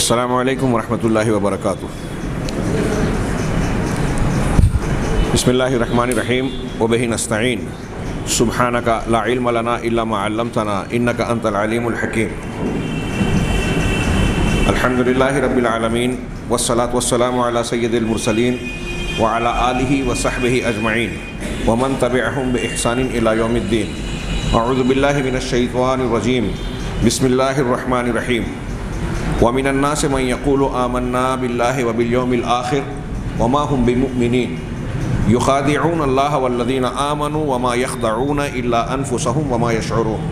السلام علیکم ورحمۃ اللہ وبرکاتہ۔ بسم اللہ الرحمن الرحیم وبہ نستعین سبحانک لا علم لنا الا ما علمتنا انک انت العلیم الحکیم۔ الحمد للہ رب العالمین والصلاة والسلام علی سید المرسلین وعلی آلہ وصحبہ اجمعین ومن تبعہم بإحسان الی یوم الدین۔ اعوذ باللہ من الشیطان الرجیم، بسم اللہ الرحمن الرحیم۔ ومن الناس من يقول آمنا بالله وباليوم الآخر وما هم بمؤمنين يخادعون الله والذين آمنوا وما يخدعون إلا أنفسهم وما يشعرون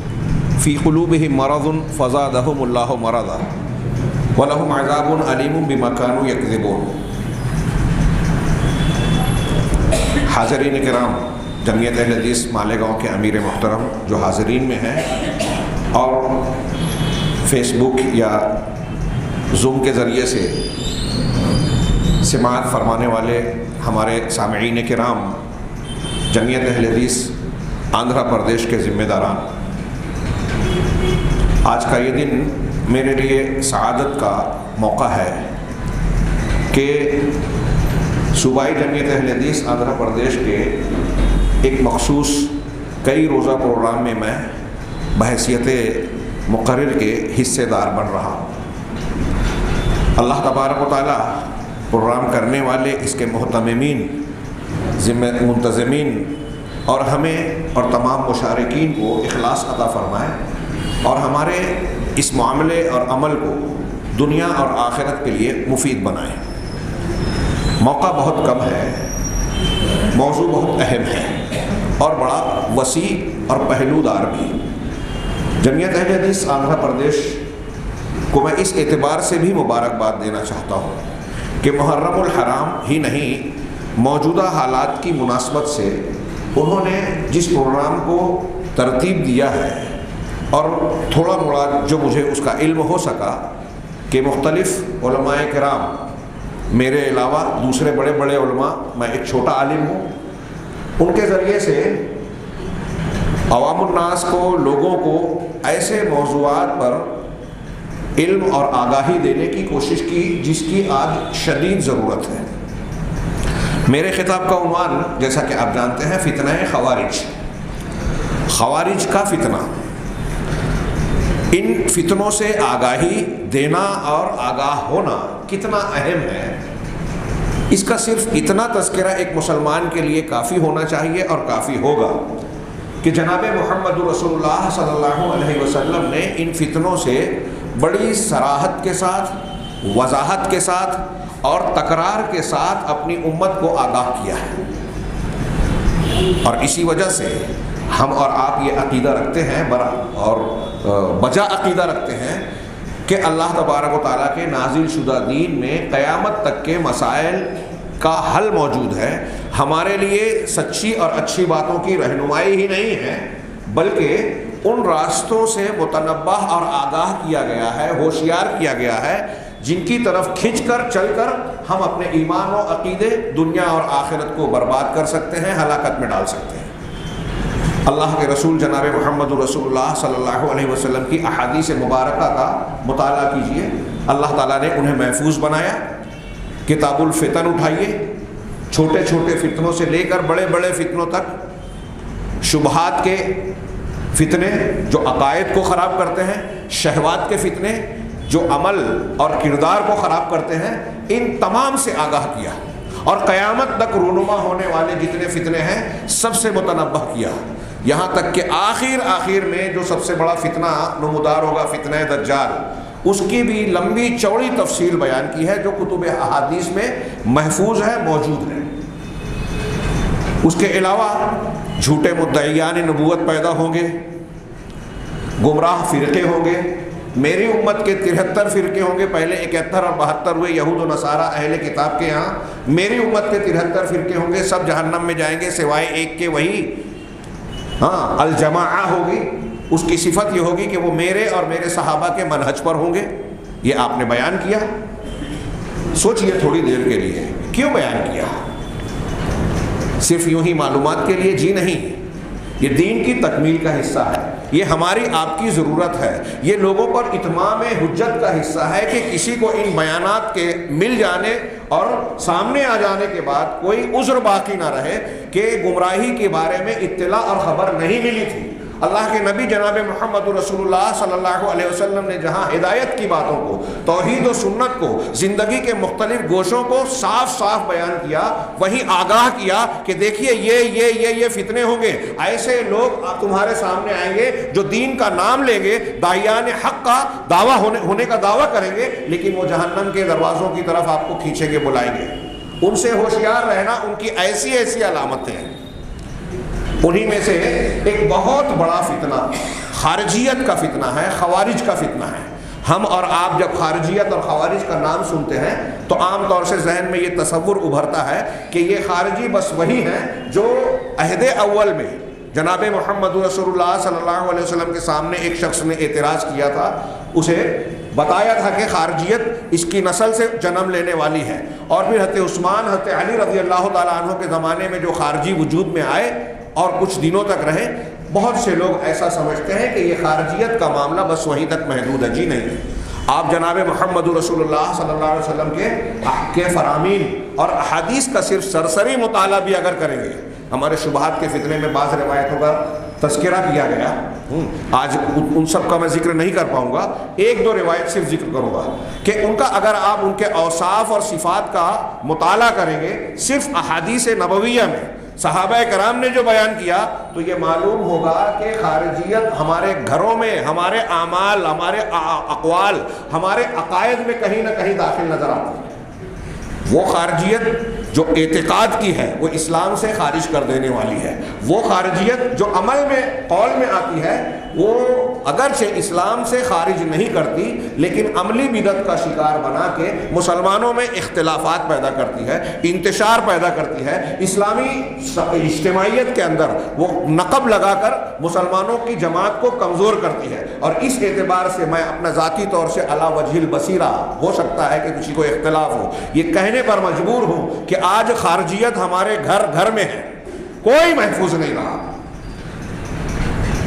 في قلوبهم مرض فزادهم الله مرضا ولهم عذاب أليم بما كانوا يكذبون۔ حاضرین کرام، جمعیت اہل حدیث مالیگاؤں کے امیر محترم جو حاضرین میں ہیں اور فیس بک یا زوم کے ذریعے سے سماعت فرمانے والے ہمارے سامعین کرام، جمعیت اہل حدیث آندھرا پردیش کے ذمہ داران، آج کا یہ دن میرے لیے سعادت کا موقع ہے کہ صوبائی جمعیت اہل حدیث آندھرا پردیش کے ایک مخصوص کئی روزہ پروگرام میں میں بحیثیت مقرر کے حصے دار بن رہا ہوں۔ اللہ تبارک و تعالیٰ پروگرام کرنے والے، اس کے محتممین، منتظمین اور ہمیں اور تمام مشارکین کو اخلاص عطا فرمائے اور ہمارے اس معاملے اور عمل کو دنیا اور آخرت کے لیے مفید بنائے۔ موقع بہت کم ہے، موضوع بہت اہم ہے اور بڑا وسیع اور پہلو دار بھی۔ جمعیت اہل حدیث آندھرا پردیش کو میں اس اعتبار سے بھی مبارکباد دینا چاہتا ہوں کہ محرم الحرام ہی نہیں، موجودہ حالات کی مناسبت سے انہوں نے جس پروگرام کو ترتیب دیا ہے اور تھوڑا موڑا جو مجھے اس کا علم ہو سکا کہ مختلف علماء کرام، میرے علاوہ دوسرے بڑے بڑے علماء، میں ایک چھوٹا عالم ہوں، ان کے ذریعے سے عوام الناس کو، لوگوں کو ایسے موضوعات پر علم اور آگاہی دینے کی کوشش کی جس کی آج شدید ضرورت ہے۔ میرے خطاب کا عنوان جیسا کہ آپ جانتے ہیں فتنہ خوارج، خوارج کا فتنہ۔ ان فتنوں سے آگاہی دینا اور آگاہ ہونا کتنا اہم ہے، اس کا صرف اتنا تذکرہ ایک مسلمان کے لیے کافی ہونا چاہیے اور کافی ہوگا کہ جناب محمد رسول اللہ صلی اللہ علیہ وسلم نے ان فتنوں سے بڑی صراحت کے ساتھ، وضاحت کے ساتھ اور تکرار کے ساتھ اپنی امت کو آگاہ کیا ہے، اور اسی وجہ سے ہم اور آپ یہ عقیدہ رکھتے ہیں اور بجا عقیدہ رکھتے ہیں کہ اللہ تبارک و تعالیٰ کے نازل شدہ دین میں قیامت تک کے مسائل کا حل موجود ہے۔ ہمارے لیے سچی اور اچھی باتوں کی رہنمائی ہی نہیں ہے، بلکہ ان راستوں سے متنبہ اور آگاہ کیا گیا ہے، ہوشیار کیا گیا ہے، جن کی طرف کھنچ کر چل کر ہم اپنے ایمان و عقیدے، دنیا اور آخرت کو برباد کر سکتے ہیں، ہلاکت میں ڈال سکتے ہیں۔ اللہ کے رسول جناب محمد رسول اللہ صلی اللہ علیہ وسلم کی احادیث مبارکہ کا مطالعہ کیجئے، اللہ تعالیٰ نے انہیں محفوظ بنایا۔ کتاب الفتن اٹھائیے، چھوٹے چھوٹے فتنوں سے لے کر بڑے بڑے فتنوں تک، شبہات کے فتنے جو عقائد کو خراب کرتے ہیں، شہوات کے فتنے جو عمل اور کردار کو خراب کرتے ہیں، ان تمام سے آگاہ کیا اور قیامت تک رونما ہونے والے جتنے فتنے ہیں سب سے متنبہ کیا، یہاں تک کہ آخر میں جو سب سے بڑا فتنہ نمودار ہوگا، فتنہ دجال، اس کی بھی لمبی چوڑی تفصیل بیان کی ہے جو کتب احادیث میں محفوظ ہے، موجود ہے۔ اس کے علاوہ جھوٹے مدعیان نبوت پیدا ہوں گے، گمراہ فرقے ہوں گے، میری امت کے 73 فرقے ہوں گے، پہلے 71 اور 72 ہوئے یہود و نصارہ اہل کتاب کے ہاں، میری امت کے 73 فرقے ہوں گے، سب جہنم میں جائیں گے سوائے ایک کے، وہی الجماعہ ہوگی، اس کی صفت یہ ہوگی کہ وہ میرے اور میرے صحابہ کے منہج پر ہوں گے۔ یہ آپ نے بیان کیا، سوچئے تھوڑی دیر کے لیے کیوں بیان کیا؟ صرف یوں ہی معلومات کے لیے؟ جی نہیں، یہ دین کی تکمیل کا حصہ ہے، یہ ہماری آپ کی ضرورت ہے، یہ لوگوں پر اتمام حجت کا حصہ ہے کہ کسی کو ان بیانات کے مل جانے اور سامنے آ جانے کے بعد کوئی عذر باقی نہ رہے کہ گمراہی کے بارے میں اطلاع اور خبر نہیں ملی تھی۔ اللہ کے نبی جناب محمد رسول اللہ صلی اللہ علیہ وسلم نے جہاں ہدایت کی باتوں کو، توحید و سنت کو، زندگی کے مختلف گوشوں کو صاف صاف بیان کیا، وہیں آگاہ کیا کہ دیکھیے یہ فتنے ہوں گے، ایسے لوگ تمہارے سامنے آئیں گے جو دین کا نام لیں گے، داعیان حق کا دعویٰ ہونے کا دعویٰ کریں گے، لیکن وہ جہنم کے دروازوں کی طرف آپ کو کھینچیں گے، بلائیں گے۔ ان سے ہوشیار رہنا، ان کی ایسی علامتیں ہیں۔ انہی میں سے ایک بہت بڑا فتنہ خارجیت کا فتنہ ہے، خوارج کا فتنہ ہے۔ ہم اور آپ جب خارجیت اور خوارج کا نام سنتے ہیں تو عام طور سے ذہن میں یہ تصور ابھرتا ہے کہ یہ خارجی بس وہی ہیں جو عہد اول میں جناب محمد رسول اللہ صلی اللہ علیہ وسلم کے سامنے ایک شخص نے اعتراض کیا تھا، اسے بتایا تھا کہ خارجیت اس کی نسل سے جنم لینے والی ہے، اور پھر حضرت عثمان، حضرت علی رضی اللہ تعالیٰ عنہ کے زمانے میں جو خارجی وجود میں آئے اور کچھ دنوں تک رہے، بہت سے لوگ ایسا سمجھتے ہیں کہ یہ خارجیت کا معاملہ بس وہیں تک محدود ہے۔ جی نہیں، آپ جناب محمد رسول اللہ صلی اللہ علیہ وسلم کے فرامین اور احادیث کا صرف سرسری مطالعہ بھی اگر کریں گے، ہمارے شبہات کے فتنے میں بعض روایتوں کا تذکرہ کیا گیا، آج ان سب کا میں ذکر نہیں کر پاؤں گا، ایک دو روایت صرف ذکر کروں گا کہ ان کا اگر آپ ان کے اوصاف اور صفات کا مطالعہ کریں گے صرف احادیث نبویہ میں صحابہ کرام نے جو بیان کیا، تو یہ معلوم ہوگا کہ خارجیت ہمارے گھروں میں، ہمارے اعمال، ہمارے اقوال، ہمارے عقائد میں کہیں نہ کہیں داخل نظر آتی ہے۔ وہ خارجیت جو اعتقاد کی ہے وہ اسلام سے خارج کر دینے والی ہے، وہ خارجیت جو عمل میں، قول میں آتی ہے، وہ اگرچہ اسلام سے خارج نہیں کرتی لیکن عملی بدعت کا شکار بنا کے مسلمانوں میں اختلافات پیدا کرتی ہے، انتشار پیدا کرتی ہے، اسلامی اجتماعیت کے اندر وہ نقب لگا کر مسلمانوں کی جماعت کو کمزور کرتی ہے۔ اور اس اعتبار سے میں اپنا ذاتی طور سے علی وجہ البصیرہ، ہو سکتا ہے کہ کسی کو اختلاف ہو، یہ کہنے پر مجبور ہوں کہ آج خارجیت ہمارے گھر میں ہے، کوئی محفوظ نہیں رہا۔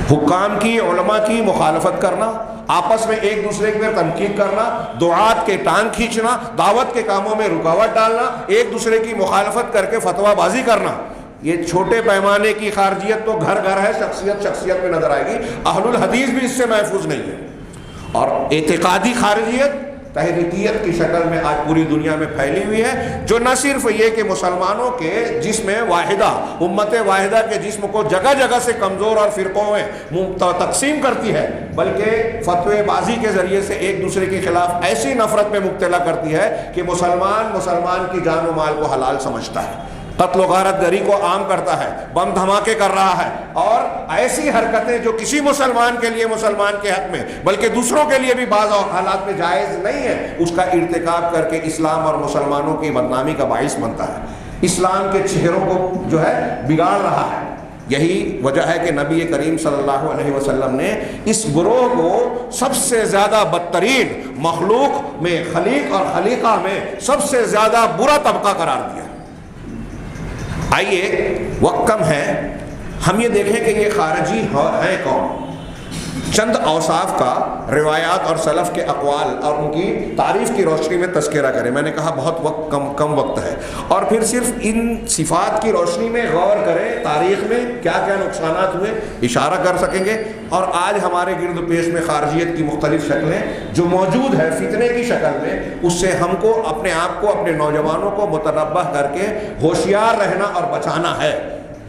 حکام کی، علماء کی مخالفت کرنا، آپس میں ایک دوسرے پر تنقید کرنا، دعات کے ٹانگ کھینچنا، دعوت کے کاموں میں رکاوٹ ڈالنا، ایک دوسرے کی مخالفت کر کے فتویٰ بازی کرنا، یہ چھوٹے پیمانے کی خارجیت تو گھر ہے، شخصیت میں نظر آئے گی۔ اہل الحدیث بھی اس سے محفوظ نہیں ہے۔ اور اعتقادی خارجیت تحریکیت کی شکل میں آج پوری دنیا میں پھیلی ہوئی ہے، جو نہ صرف یہ کہ مسلمانوں کے جسم واحدہ، امت واحدہ کے جسم کو جگہ جگہ سے کمزور اور فرقوں میں تقسیم کرتی ہے، بلکہ فتوی بازی کے ذریعے سے ایک دوسرے کے خلاف ایسی نفرت میں مبتلا کرتی ہے کہ مسلمان کی جان و مال کو حلال سمجھتا ہے، قتل و غارت گری کو عام کرتا ہے، بم دھماکے کر رہا ہے، اور ایسی حرکتیں جو کسی مسلمان کے لیے، مسلمان کے حق میں بلکہ دوسروں کے لیے بھی بعض حالات میں جائز نہیں ہے، اس کا ارتکاب کر کے اسلام اور مسلمانوں کی بدنامی کا باعث بنتا ہے، اسلام کے چہروں کو جو ہے بگاڑ رہا ہے۔ یہی وجہ ہے کہ نبی کریم صلی اللہ علیہ وسلم نے اس گروہ کو سب سے زیادہ بدترین مخلوق میں، خلیق اور خلیقہ میں سب سے زیادہ برا طبقہ قرار دیا۔ آئیے، وقت کم ہے، ہم یہ دیکھیں کہ یہ خارجی ہیں کون۔ چند اوصاف کا روایات اور سلف کے اقوال اور ان کی تعریف کی روشنی میں تذکرہ کریں۔ میں نے کہا بہت کم وقت ہے، اور پھر صرف ان صفات کی روشنی میں غور کریں، تاریخ میں کیا کیا نقصانات ہوئے اشارہ کر سکیں گے، اور آج ہمارے گرد پیش میں خارجیت کی مختلف شکلیں جو موجود ہے فتنے کی شکل میں، اس سے ہم کو اپنے آپ کو، اپنے نوجوانوں کو متنبہ کر کے ہوشیار رہنا اور بچانا ہے۔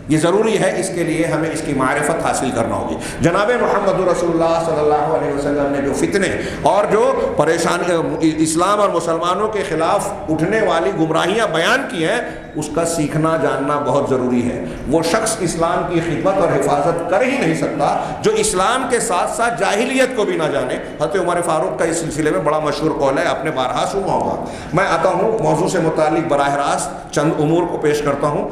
یہ ضروری ہے، اس کے لیے ہمیں اس کی معرفت حاصل کرنا ہوگی۔ جناب محمد رسول اللہ صلی اللہ علیہ وسلم نے جو فتنے اور جو پریشانی اسلام اور مسلمانوں کے خلاف اٹھنے والی گمراہیاں بیان کی ہیں، اس کا سیکھنا جاننا بہت ضروری ہے۔ وہ شخص اسلام کی خدمت اور حفاظت کر ہی نہیں سکتا جو اسلام کے ساتھ ساتھ جاہلیت کو بھی نہ جانے۔ حضرت عمر فاروق کا اس سلسلے میں بڑا مشہور قول ہے، آپ نے بارہا سنا ہوگا۔ میں آتا ہوں موضوع سے متعلق براہ راست چند امور کو پیش کرتا ہوں۔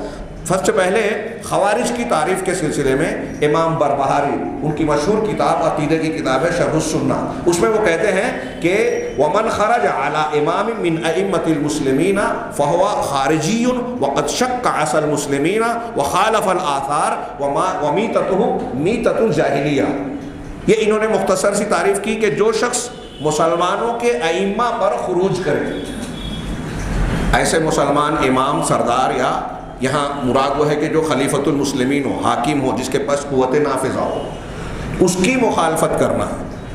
سب سے پہلے خوارج کی تعریف کے سلسلے میں امام بربہاری، ان کی مشہور کتاب عقیدے کی کتاب ہے شرح السنہ، اس میں وہ کہتے ہیں کہ ومن خرج علی امام من ائمۃ المسلمین فهو خارجی وقد شق عصا المسلمین وخالف الآثار ومیتته میتۃ الجاہلیہ۔ یہ انہوں نے مختصر سی تعریف کی کہ جو شخص مسلمانوں کے ائمہ پر خروج کرے، ایسے مسلمان امام، سردار، یا یہاں مراد وہ ہے کہ جو خلیفۃ المسلمین ہو، حاکم ہو، جس کے پاس قوت نافذہ ہو، اس کی مخالفت کرنا۔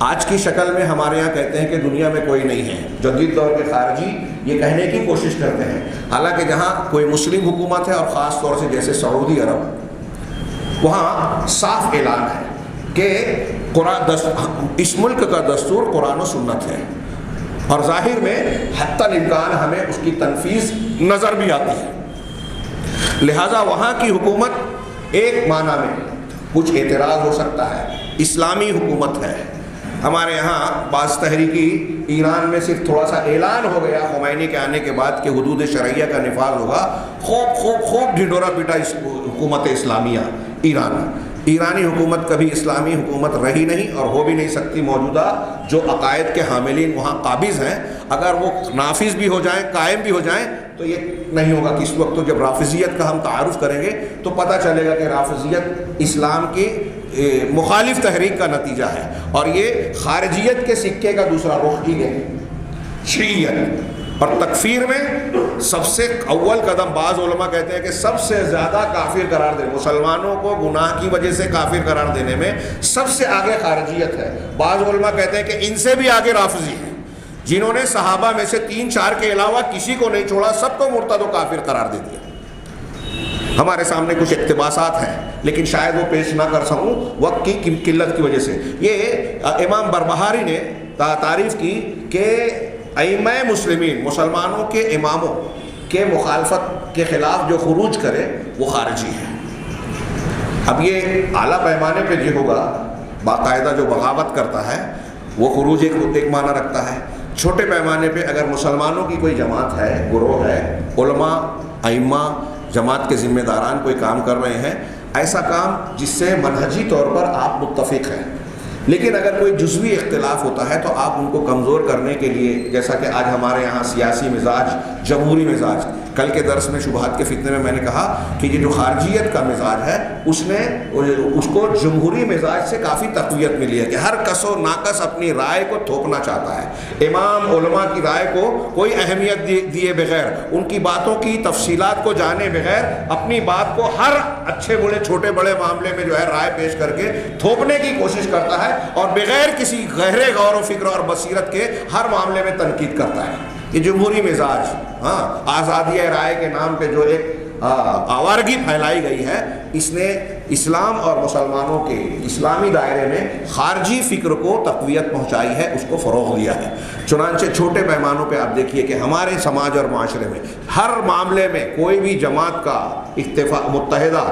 آج کی شکل میں ہمارے یہاں کہتے ہیں کہ دنیا میں کوئی نہیں ہے، جدید دور کے خارجی یہ کہنے کی کوشش کرتے ہیں، حالانکہ جہاں کوئی مسلم حکومت ہے، اور خاص طور سے جیسے سعودی عرب، وہاں صاف اعلان ہے کہ اس ملک کا دستور قرآن و سنت ہے، اور ظاہر میں حتی الامکان ہمیں اس کی تنفیذ نظر بھی آتی ہے۔ لہٰذا وہاں کی حکومت ایک معنی میں کچھ اعتراض ہو سکتا ہے، اسلامی حکومت ہے۔ ہمارے یہاں بعض تحریکی ایران میں صرف تھوڑا سا اعلان ہو گیا خمینی کے آنے کے بعد کہ حدود شرعیہ کا نفاذ ہوگا، خوب ڈھنڈورا پیٹا حکومت اسلامیہ ایران۔ ایرانی حکومت کبھی اسلامی حکومت رہی نہیں اور ہو بھی نہیں سکتی۔ موجودہ جو عقائد کے حاملین وہاں قابض ہیں، اگر وہ نافذ بھی ہو جائیں، قائم بھی ہو جائیں، تو یہ نہیں ہوگا کہ اس وقت تو جب رافضیت کا ہم تعارف کریں گے تو پتہ چلے گا کہ رافضیت اسلام کی مخالف تحریک کا نتیجہ ہے، اور یہ خارجیت کے سکے کا دوسرا رخ ہی ہے، شیعیت۔ اور تکفیر میں سب سے اول قدم، بعض علماء کہتے ہیں کہ سب سے زیادہ کافر قرار دے، مسلمانوں کو گناہ کی وجہ سے کافر قرار دینے میں سب سے آگے خارجیت ہے۔ بعض علماء کہتے ہیں کہ ان سے بھی آگے رافضی ہیں، جنہوں نے صحابہ میں سے 3-4 کے علاوہ کسی کو نہیں چھوڑا، سب کو مرتد و کافر قرار دے دیا۔ ہمارے سامنے کچھ اقتباسات ہیں لیکن شاید وہ پیش نہ کر سکوں وقت کی قلت کی وجہ سے۔ یہ امام بربہاری نے تعریف کی کہ ائمہ مسلمین، مسلمانوں کے اماموں کے مخالفت کے خلاف جو خروج کرے وہ خارجی ہے۔ اب یہ اعلیٰ پیمانے پہ جو ہوگا، باقاعدہ جو بغاوت کرتا ہے وہ خروج ایک معنی رکھتا ہے۔ چھوٹے پیمانے پہ اگر مسلمانوں کی کوئی جماعت ہے، گروہ ہے، علماء، ائمہ، جماعت کے ذمہ داران کوئی کام کر رہے ہیں، ایسا کام جس سے منہجی طور پر آپ متفق ہیں، لیکن اگر کوئی جزوی اختلاف ہوتا ہے تو آپ ان کو کمزور کرنے کے لیے، جیسا کہ آج ہمارے یہاں سیاسی مزاج، جمہوری مزاج، کل کے درس میں شبہات کے فتنے میں نے کہا کہ یہ جو خارجیت کا مزاج ہے اس کو جمہوری مزاج سے کافی تقویت ملی ہے کہ ہر کس و ناقص اپنی رائے کو تھوپنا چاہتا ہے، امام علماء کی رائے کو کوئی اہمیت دیے بغیر، ان کی باتوں کی تفصیلات کو جانے بغیر اپنی بات کو ہر اچھے برے چھوٹے بڑے معاملے میں جو ہے رائے پیش کر کے تھوپنے کی کوشش کرتا ہے، اور بغیر کسی گہرے غور و فکر اور بصیرت کے ہر معاملے میں تنقید کرتا ہے۔ یہ جمہوری مزاج، آزادی رائے کے نام پہ جو ایک آوارگی پھیلائی گئی ہے، اس نے اسلام اور مسلمانوں کے اسلامی دائرے میں خارجی فکر کو تقویت پہنچائی ہے، اس کو فروغ دیا ہے۔ چنانچہ چھوٹے پیمانوں پہ آپ دیکھیے کہ ہمارے سماج اور معاشرے میں ہر معاملے میں کوئی بھی جماعت کا اتفاق، متحدہ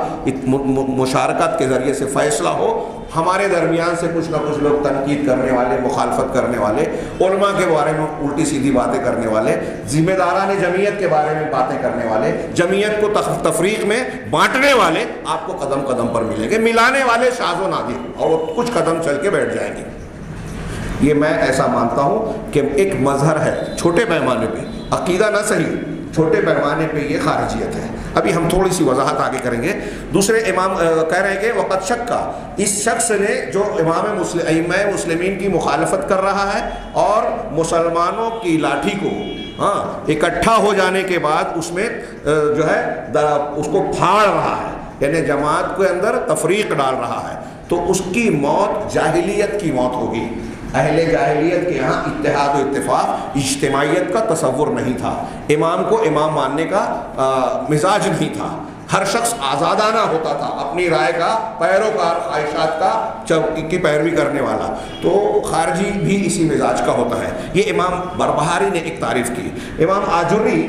مشارکت کے ذریعے سے فیصلہ ہو، ہمارے درمیان سے کچھ نہ کچھ لوگ تنقید کرنے والے، مخالفت کرنے والے، علماء کے بارے میں الٹی سیدھی باتیں کرنے والے، ذمہ داران جمعیت کے بارے میں باتیں کرنے والے، جمعیت کو تفریق میں بانٹنے والے آپ کو قدم قدم پر ملیں گے، ملانے والے شاذ و نادر، اور وہ کچھ قدم چل کے بیٹھ جائیں گے۔ یہ میں ایسا مانتا ہوں کہ ایک مظہر ہے چھوٹے پیمانے پہ، عقیدہ نہ صحیح، چھوٹے پیمانے پہ یہ خارجیت ہے۔ ابھی ہم تھوڑی سی وضاحت آگے کریں گے۔ دوسرے امام کہہ رہے ہیں کہ وقت شکا، اس شخص نے جو ائمہ مسلمین کی مخالفت کر رہا ہے اور مسلمانوں کی لاٹھی کو اکٹھا ہو جانے کے بعد اس میں جو ہے اس کو پھاڑ رہا ہے، یعنی جماعت کے اندر تفریق ڈال رہا ہے، تو اس کی موت جاہلیت کی موت ہوگی۔ اہل جاہلیت کے یہاں اتحاد و اتفاق، اجتماعیت کا تصور نہیں تھا، امام کو امام ماننے کا مزاج نہیں تھا، ہر شخص آزادانہ ہوتا تھا، اپنی رائے کا پیروکار، خواہشات کا کی پیروی کرنے والا، تو خارجی بھی اسی مزاج کا ہوتا ہے۔ یہ امام بربہاری نے ایک تعریف کی۔ امام آجری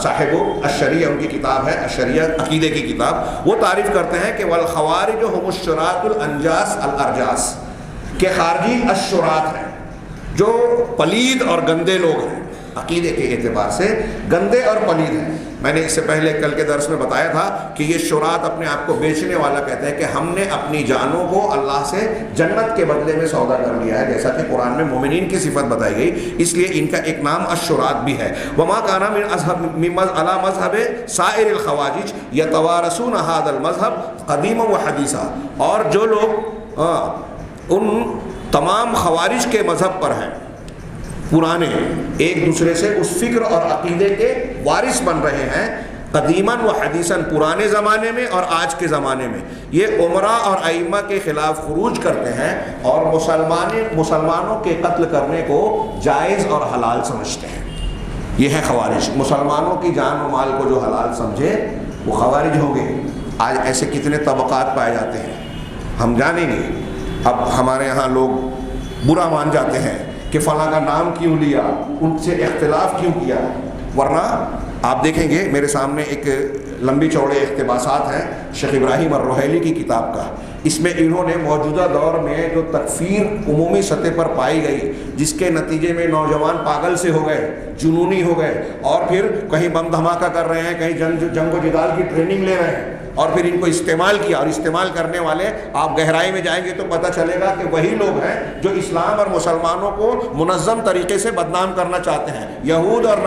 صاحب الشریعہ، ان کی کتاب ہے الشریعہ، عقیدے کی کتاب، وہ تعریف کرتے ہیں کہ والخوارج هم الشراط الانجاس الارجاس، کہ خارجی الشراط ہیں، جو پلید اور گندے لوگ ہیں، عقیدے کے اعتبار سے گندے اور پلید ہیں. میں نے اس سے پہلے کل کے درس میں بتایا تھا کہ یہ شرات اپنے آپ کو بیچنے والا کہتے ہیں کہ ہم نے اپنی جانوں کو اللہ سے جنت کے بدلے میں سودا کر لیا ہے، جیسا کہ قرآن میں مومنین کی صفت بتائی گئی، اس لیے ان کا ایک نام الشرات بھی ہے. وما کان من علی مذہب سائر الخواجج یتوارثون ھذا المذہب قدیما و حدیثا، اور جو لوگ ان تمام خوارج کے مذہب پر ہیں پرانے، ایک دوسرے سے اس فکر اور عقیدے کے وارث بن رہے ہیں قدیماً و حدیثاً، پرانے زمانے میں اور آج کے زمانے میں. یہ عمراء اور ائمہ کے خلاف خروج کرتے ہیں اور مسلمانوں کے قتل کرنے کو جائز اور حلال سمجھتے ہیں. یہ ہے خوارج. مسلمانوں کی جان و مال کو جو حلال سمجھے وہ خوارج ہوں گے. آج ایسے کتنے طبقات پائے جاتے ہیں ہم جانیں گے. اب ہمارے ہاں لوگ برا مان جاتے ہیں کہ فلاں کا نام کیوں لیا، ان سے اختلاف کیوں کیا، ورنہ آپ دیکھیں گے میرے سامنے ایک لمبی چوڑے اقتباسات ہیں شیخ ابراہیم الرحیلی کی کتاب کا. اس میں انہوں نے موجودہ دور میں جو تکفیر عمومی سطح پر پائی گئی، جس کے نتیجے میں نوجوان پاگل سے ہو گئے، جنونی ہو گئے، اور پھر کہیں بم دھماکہ کر رہے ہیں، کہیں جنگ و جدال کی ٹریننگ لے رہے ہیں، اور پھر ان کو استعمال کیا. اور استعمال کرنے والے آپ گہرائی میں جائیں گے تو پتہ چلے گا کہ وہی لوگ ہیں جو اسلام اور مسلمانوں کو منظم طریقے سے بدنام کرنا چاہتے ہیں. یہود اور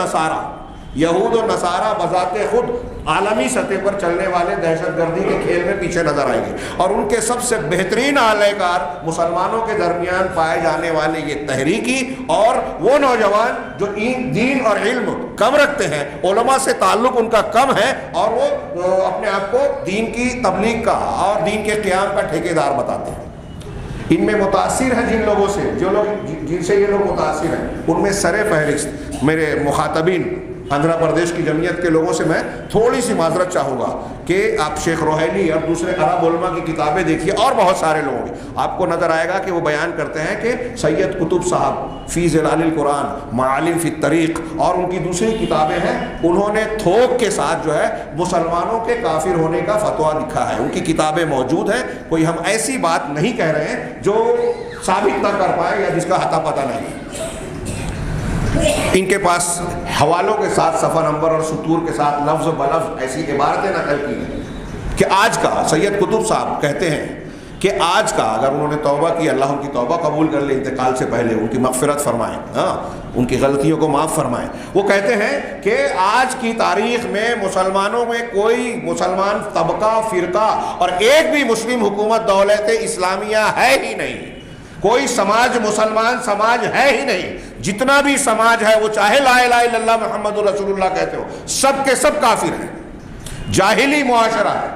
نصارہ بذات خود عالمی سطح پر چلنے والے دہشت گردی کے کھیل میں پیچھے نظر آئیں گے، اور ان کے سب سے بہترین اعلی کار مسلمانوں کے درمیان پائے جانے والے یہ تحریکی اور وہ نوجوان جو دین اور علم کم رکھتے ہیں، علماء سے تعلق ان کا کم ہے، اور وہ اپنے آپ کو دین کی تبلیغ کا اور دین کے قیام کا ٹھیکیدار بتاتے ہیں. ان میں متاثر ہیں جن لوگوں سے، جن سے یہ لوگ متاثر ہیں، ان میں سر فہرست میرے مخاطبین آندھرا پردیش کی جمعیت کے لوگوں سے میں تھوڑی سی معذرت چاہوں گا کہ آپ شیخ روحیلی اور دوسرے عرب علماء کی کتابیں دیکھیے، اور بہت سارے لوگوں کی آپ کو نظر آئے گا کہ وہ بیان کرتے ہیں کہ سید قطب صاحب فی ظلال القرآن، معالم فی الطریق، اور ان کی دوسری کتابیں ہیں، انہوں نے تھوک کے ساتھ جو ہے مسلمانوں کے کافر ہونے کا فتویٰ لکھا ہے. ان کی کتابیں موجود ہیں. کوئی ہم ایسی بات نہیں کہہ رہے ہیں جو ثابت نہ کر پائے یا جس کا حتہ پتہ نہیں. ان کے پاس حوالوں کے ساتھ صفحہ نمبر اور سطور کے ساتھ لفظ بلفظ ایسی عبارتیں نقل کی ہیں کہ آج کا سید قطب صاحب کہتے ہیں کہ آج کا اگر انہوں نے توبہ کی، اللہ ان کی توبہ قبول کر لے انتقال سے پہلے، ان کی مغفرت فرمائیں، ان کی غلطیوں کو معاف فرمائیں. وہ کہتے ہیں کہ آج کی تاریخ میں مسلمانوں میں کوئی مسلمان طبقہ، فرقہ اور ایک بھی مسلم حکومت دولت اسلامیہ ہے ہی نہیں. کوئی سماج مسلمان سماج ہے ہی نہیں. جتنا بھی سماج ہے وہ چاہے لا الہ الا اللہ محمد رسول اللہ کہتے ہو، سب کے سب کافر ہیں. جاہلی معاشرہ ہے.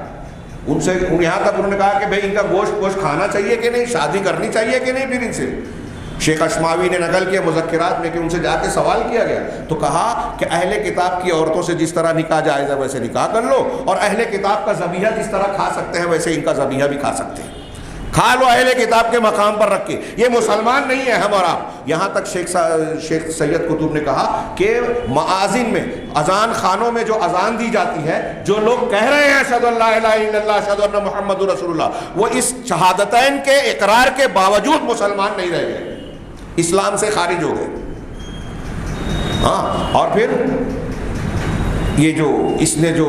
ان سے یہاں تک انہوں نے کہا کہ بھئی ان کا گوشت کھانا چاہیے کہ نہیں، شادی کرنی چاہیے کہ نہیں. پھر ان سے شیخ اشماوی نے نقل کیا مذکرات میں کہ ان سے جا کے سوال کیا گیا تو کہا کہ اہل کتاب کی عورتوں سے جس طرح نکاح جائز ہے ویسے نکاح کر لو، اور اہل کتاب کا ذبیحہ جس طرح کھا سکتے ہیں ویسے ان کا ذبیحہ بھی کھا سکتے ہیں. کھا لو اہل کتاب کے مقام پر رکھ کے. یہ مسلمان نہیں ہے ہم اور آپ. یہاں تک شیخ سید قطب نے کہا کہ مآذن میں، اذان خانوں میں جو اذان دی جاتی ہے، جو لوگ کہہ رہے ہیں اشہد ان لا الہ الا اللہ اشہد ان محمد رسول اللہ، وہ اس شہادتین کے اقرار کے باوجود مسلمان نہیں رہ گئے، اسلام سے خارج ہو گئے. اور پھر یہ جو اس نے جو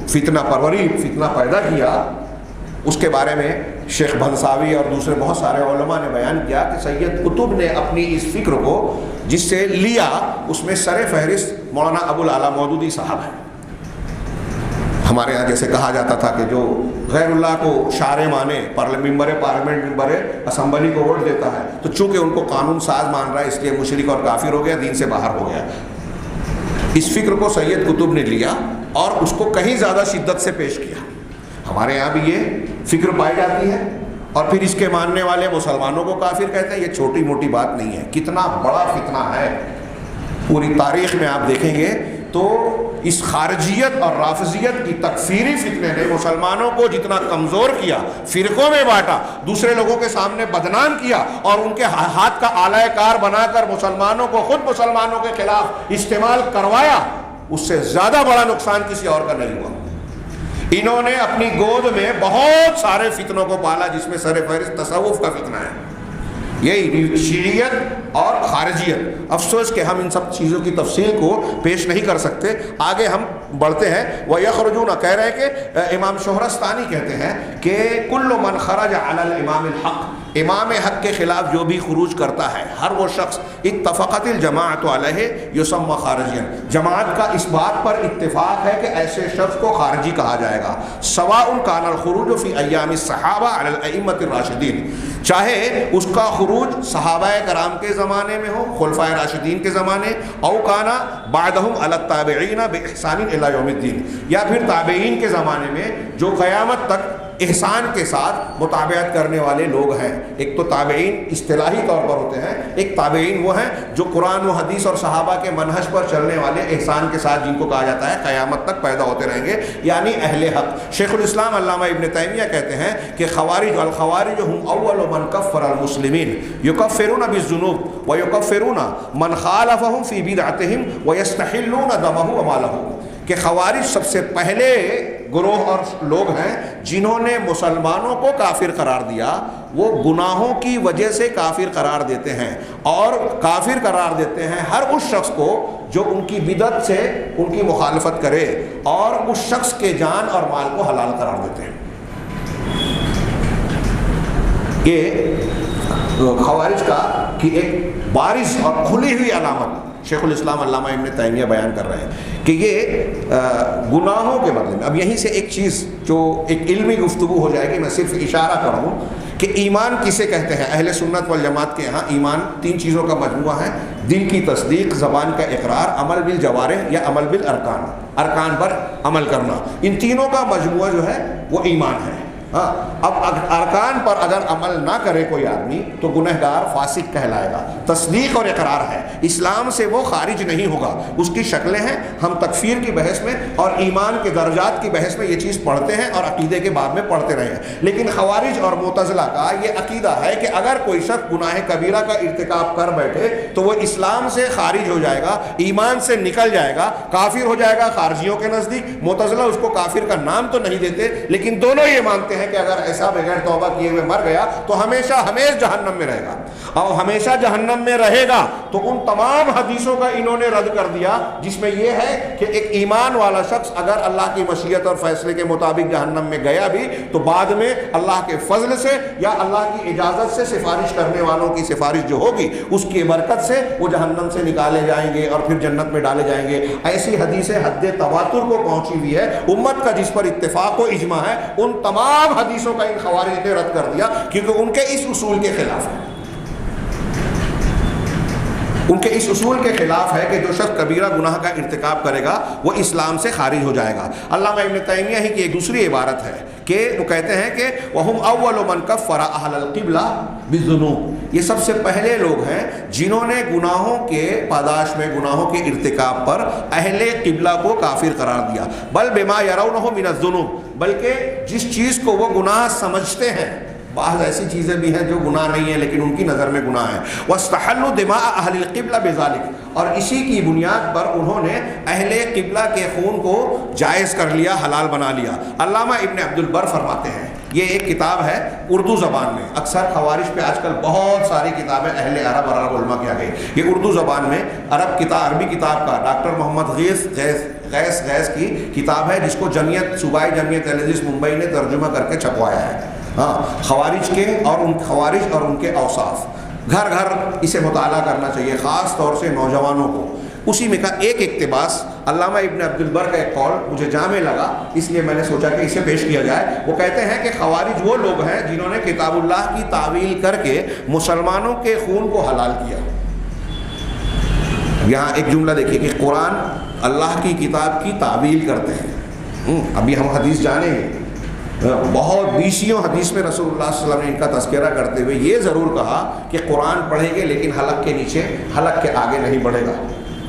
فتنہ پروری، فتنہ پیدا کیا، اس کے بارے میں شیخ بھنساوی اور دوسرے بہت سارے علماء نے بیان کیا کہ سید قطب نے اپنی اس فکر کو جس سے لیا، اس میں سر فہرست مولانا ابو العلا مودودی صاحب ہیں. ہمارے یہاں جیسے کہا جاتا تھا کہ جو غیر اللہ کو شارع مانے، پارلیمنٹ ممبر اسمبلی کو ووٹ دیتا ہے، تو چونکہ ان کو قانون ساز مان رہا ہے اس لیے مشرک اور کافر ہو گیا، دین سے باہر ہو گیا. اس فکر کو سید قطب نے لیا اور اس کو کہیں زیادہ شدت سے پیش کیا. ہمارے یہاں بھی یہ فکر پائی جاتی ہے، اور پھر اس کے ماننے والے مسلمانوں کو کافر کہتے ہیں. یہ چھوٹی موٹی بات نہیں ہے، کتنا بڑا فتنہ ہے. پوری تاریخ میں آپ دیکھیں گے تو اس خارجیت اور رافضیت کی تکفیری فتنے نے مسلمانوں کو جتنا کمزور کیا، فرقوں میں بانٹا، دوسرے لوگوں کے سامنے بدنام کیا، اور ان کے ہاتھ کا آلہ کار بنا کر مسلمانوں کو خود مسلمانوں کے خلاف استعمال کروایا، اس سے زیادہ بڑا نقصان کسی اور کا نہیں ہوا. انہوں نے اپنی گود میں بہت سارے فتنوں کو پالا، جس میں سر فہرست تصوف کا فتنہ ہے. یہی شیعیت اور خارجیت. افسوس کہ ہم ان سب چیزوں کی تفصیل کو پیش نہیں کر سکتے. آگے ہم بڑھتے ہیں. وَيَخْرُجُونَ کہہ رہے ہیں کہ امام شہرستانی کہتے ہیں کہ كُلُّ مَنْ خَرَجَ عَلَى الْإِمَامِ الْحَقِّ، امام حق کے خلاف جو بھی خروج کرتا ہے، ہر وہ شخص اتفقت الجماعت علیہ یسمى خارجیا، جماعت کا اس بات پر اتفاق ہے کہ ایسے شخص کو خارجی کہا جائے گا. سواء کان الخروج فی ایام الصحابہ علی الائمۃ الراشدین، چاہے اس کا خروج صحابہ کرام کے زمانے میں ہو، خلفائے راشدین کے زمانے، او کانا بعدہم علی التابعین باحسان الی یوم الدین، یا پھر تابعین کے زمانے میں جو قیامت تک احسان کے ساتھ متابعت کرنے والے لوگ ہیں. ایک تو تابعین اصطلاحی طور پر ہوتے ہیں، ایک تابعین وہ ہیں جو قرآن و حدیث اور صحابہ کے منہج پر چلنے والے احسان کے ساتھ، جن کو کہا جاتا ہے قیامت تک پیدا ہوتے رہیں گے، یعنی اہل حق. شیخ الاسلام علامہ ابن تیمیہ کہتے ہیں کہ خوارج والخوارج هم اول من کفر المسلمین یکفرون بالذنوب ویکفرون من خالفهم فی بدعتهم ویستحلون دمه وماله، کہ خوارج سب سے پہلے گروہ اور لوگ ہیں جنہوں نے مسلمانوں کو کافر قرار دیا. وہ گناہوں کی وجہ سے کافر قرار دیتے ہیں، اور کافر قرار دیتے ہیں ہر اس شخص کو جو ان کی بدعت سے ان کی مخالفت کرے، اور اس شخص کے جان اور مال کو حلال قرار دیتے ہیں. یہ خوارج کا کی ایک بارز اور کھلی ہوئی علامت شیخ الاسلام علامہ ابن تیمیہ بیان کر رہے ہیں کہ یہ گناہوں کے بدلے میں. اب یہیں سے ایک چیز جو ایک علمی گفتگو ہو جائے گی، میں صرف اشارہ کروں کہ ایمان کسے کہتے ہیں. اہل سنت والجماعت کے یہاں ایمان 3 چیزوں کا مجموعہ ہے: دل کی تصدیق، زبان کا اقرار، عمل بالجوارح یا عمل بالارکان، ارکان پر عمل کرنا. ان تینوں کا مجموعہ جو ہے وہ ایمان ہے. اب ارکان پر اگر عمل نہ کرے کوئی آدمی تو گنہگار فاسق کہلائے گا. تصدیق اور اقرار ہے، اسلام سے وہ خارج نہیں ہوگا. اس کی شکلیں ہیں، ہم تکفیر کی بحث میں اور ایمان کے درجات کی بحث میں یہ چیز پڑھتے ہیں اور عقیدے کے باب میں پڑھتے رہے ہیں. لیکن خوارج اور معتزلہ کا یہ عقیدہ ہے کہ اگر کوئی شخص گناہ کبیرہ کا ارتکاب کر بیٹھے تو وہ اسلام سے خارج ہو جائے گا، ایمان سے نکل جائے گا، کافر ہو جائے گا خارجیوں کے نزدیک. معتزلہ اس کو کافر کا نام تو نہیں دیتے، لیکن دونوں یہ مانتے ہیں کہ اگر ایسا بغیر توبہ کیے ہوئے مر گیا تو ہمیشہ ہمیشہ جہنم میں رہے گا. اور ہمیشہ جہنم میں رہے گا تو ان تمام حدیثوں کا انہوں نے رد کر دیا جس میں یہ ہے کہ ایک ایمان والا شخص اگر اللہ کی مشیت اور فیصلے کے مطابق جہنم میں گیا بھی تو بعد میں اللہ کے فضل سے یا اللہ کی اجازت سے سفارش کرنے والوں کی سفارش جو ہوگی اس کی برکت سے وہ جہنم سے نکالے جائیں گے اور پھر جنت میں ڈالے جائیں گے. ایسی حدیثیں حد تواتر کو پہنچی ہوئی ہے. امت کا جس پر اتفاق و اجماع ہے ان تمام حدیثوں کا ان خوارج نے رد کر دیا، کیونکہ ان کے اس اصول کے خلاف ہے. ان کے اس اصول کے خلاف ہے کہ جو شخص کبیرہ گناہ کا ارتکاب کرے گا وہ اسلام سے خارج ہو جائے گا. علامہ ابن تیمیہ ہی کی ایک دوسری عبارت ہے کہ وہ کہتے ہیں کہ وَهُمْ أَوَّلُ مَنْ كَفَّرَ أَهْلَ الْقِبْلَةِ بِالذُّنُوبِ، یہ سب سے پہلے لوگ ہیں جنہوں نے گناہوں کے پاداش میں، گناہوں کے ارتکاب پر اہل قبلہ کو کافر قرار دیا. بل بما يرونه من الذنوب، بلکہ جس چیز کو وہ گناہ سمجھتے ہیں. بعض ایسی چیزیں بھی ہیں جو گناہ نہیں ہیں لیکن ان کی نظر میں گناہ ہیں. وَاسْتَحَلُّوا دِمَاءَ أَهْلِ الْقِبْلَةِ بِذَلِكَ، اور اسی کی بنیاد پر انہوں نے اہل قبلہ کے خون کو جائز کر لیا، حلال بنا لیا. علامہ ابن عبد البر فرماتے ہیں، یہ ایک کتاب ہے اردو زبان میں. اکثر خوارج پہ آج کل بہت ساری کتابیں اہل عرب علماء کی آ گئی. یہ اردو زبان میں عربی کتاب کا ڈاکٹر محمد غیث کی کتاب ہے جس کو صوبائی جمعیت اہل حدیث ممبئی نے ترجمہ کر کے چھپوایا ہے. خوارج کے اور ان کے اوصاف. گھر گھر اسے مطالعہ کرنا چاہیے، خاص طور سے نوجوانوں کو. اسی میں کا ایک اقتباس علامہ ابن عبد البر کا ایک قول مجھے جامع لگا، اس لیے میں نے سوچا کہ اسے پیش کیا جائے. وہ کہتے ہیں کہ خوارج وہ لوگ ہیں جنہوں نے کتاب اللہ کی تعویل کر کے مسلمانوں کے خون کو حلال کیا. یہاں ایک جملہ دیکھیے کہ قرآن اللہ کی کتاب کی تعویل کرتے ہیں. ابھی ہم حدیث جانیں گے، بہت بیسیوں حدیث میں رسول اللہ صلی اللہ علیہ وسلم نے ان کا تذکرہ کرتے ہوئے یہ ضرور کہا کہ قرآن پڑھیں گے لیکن حلق کے نیچے، حلق کے آگے نہیں بڑھے گا.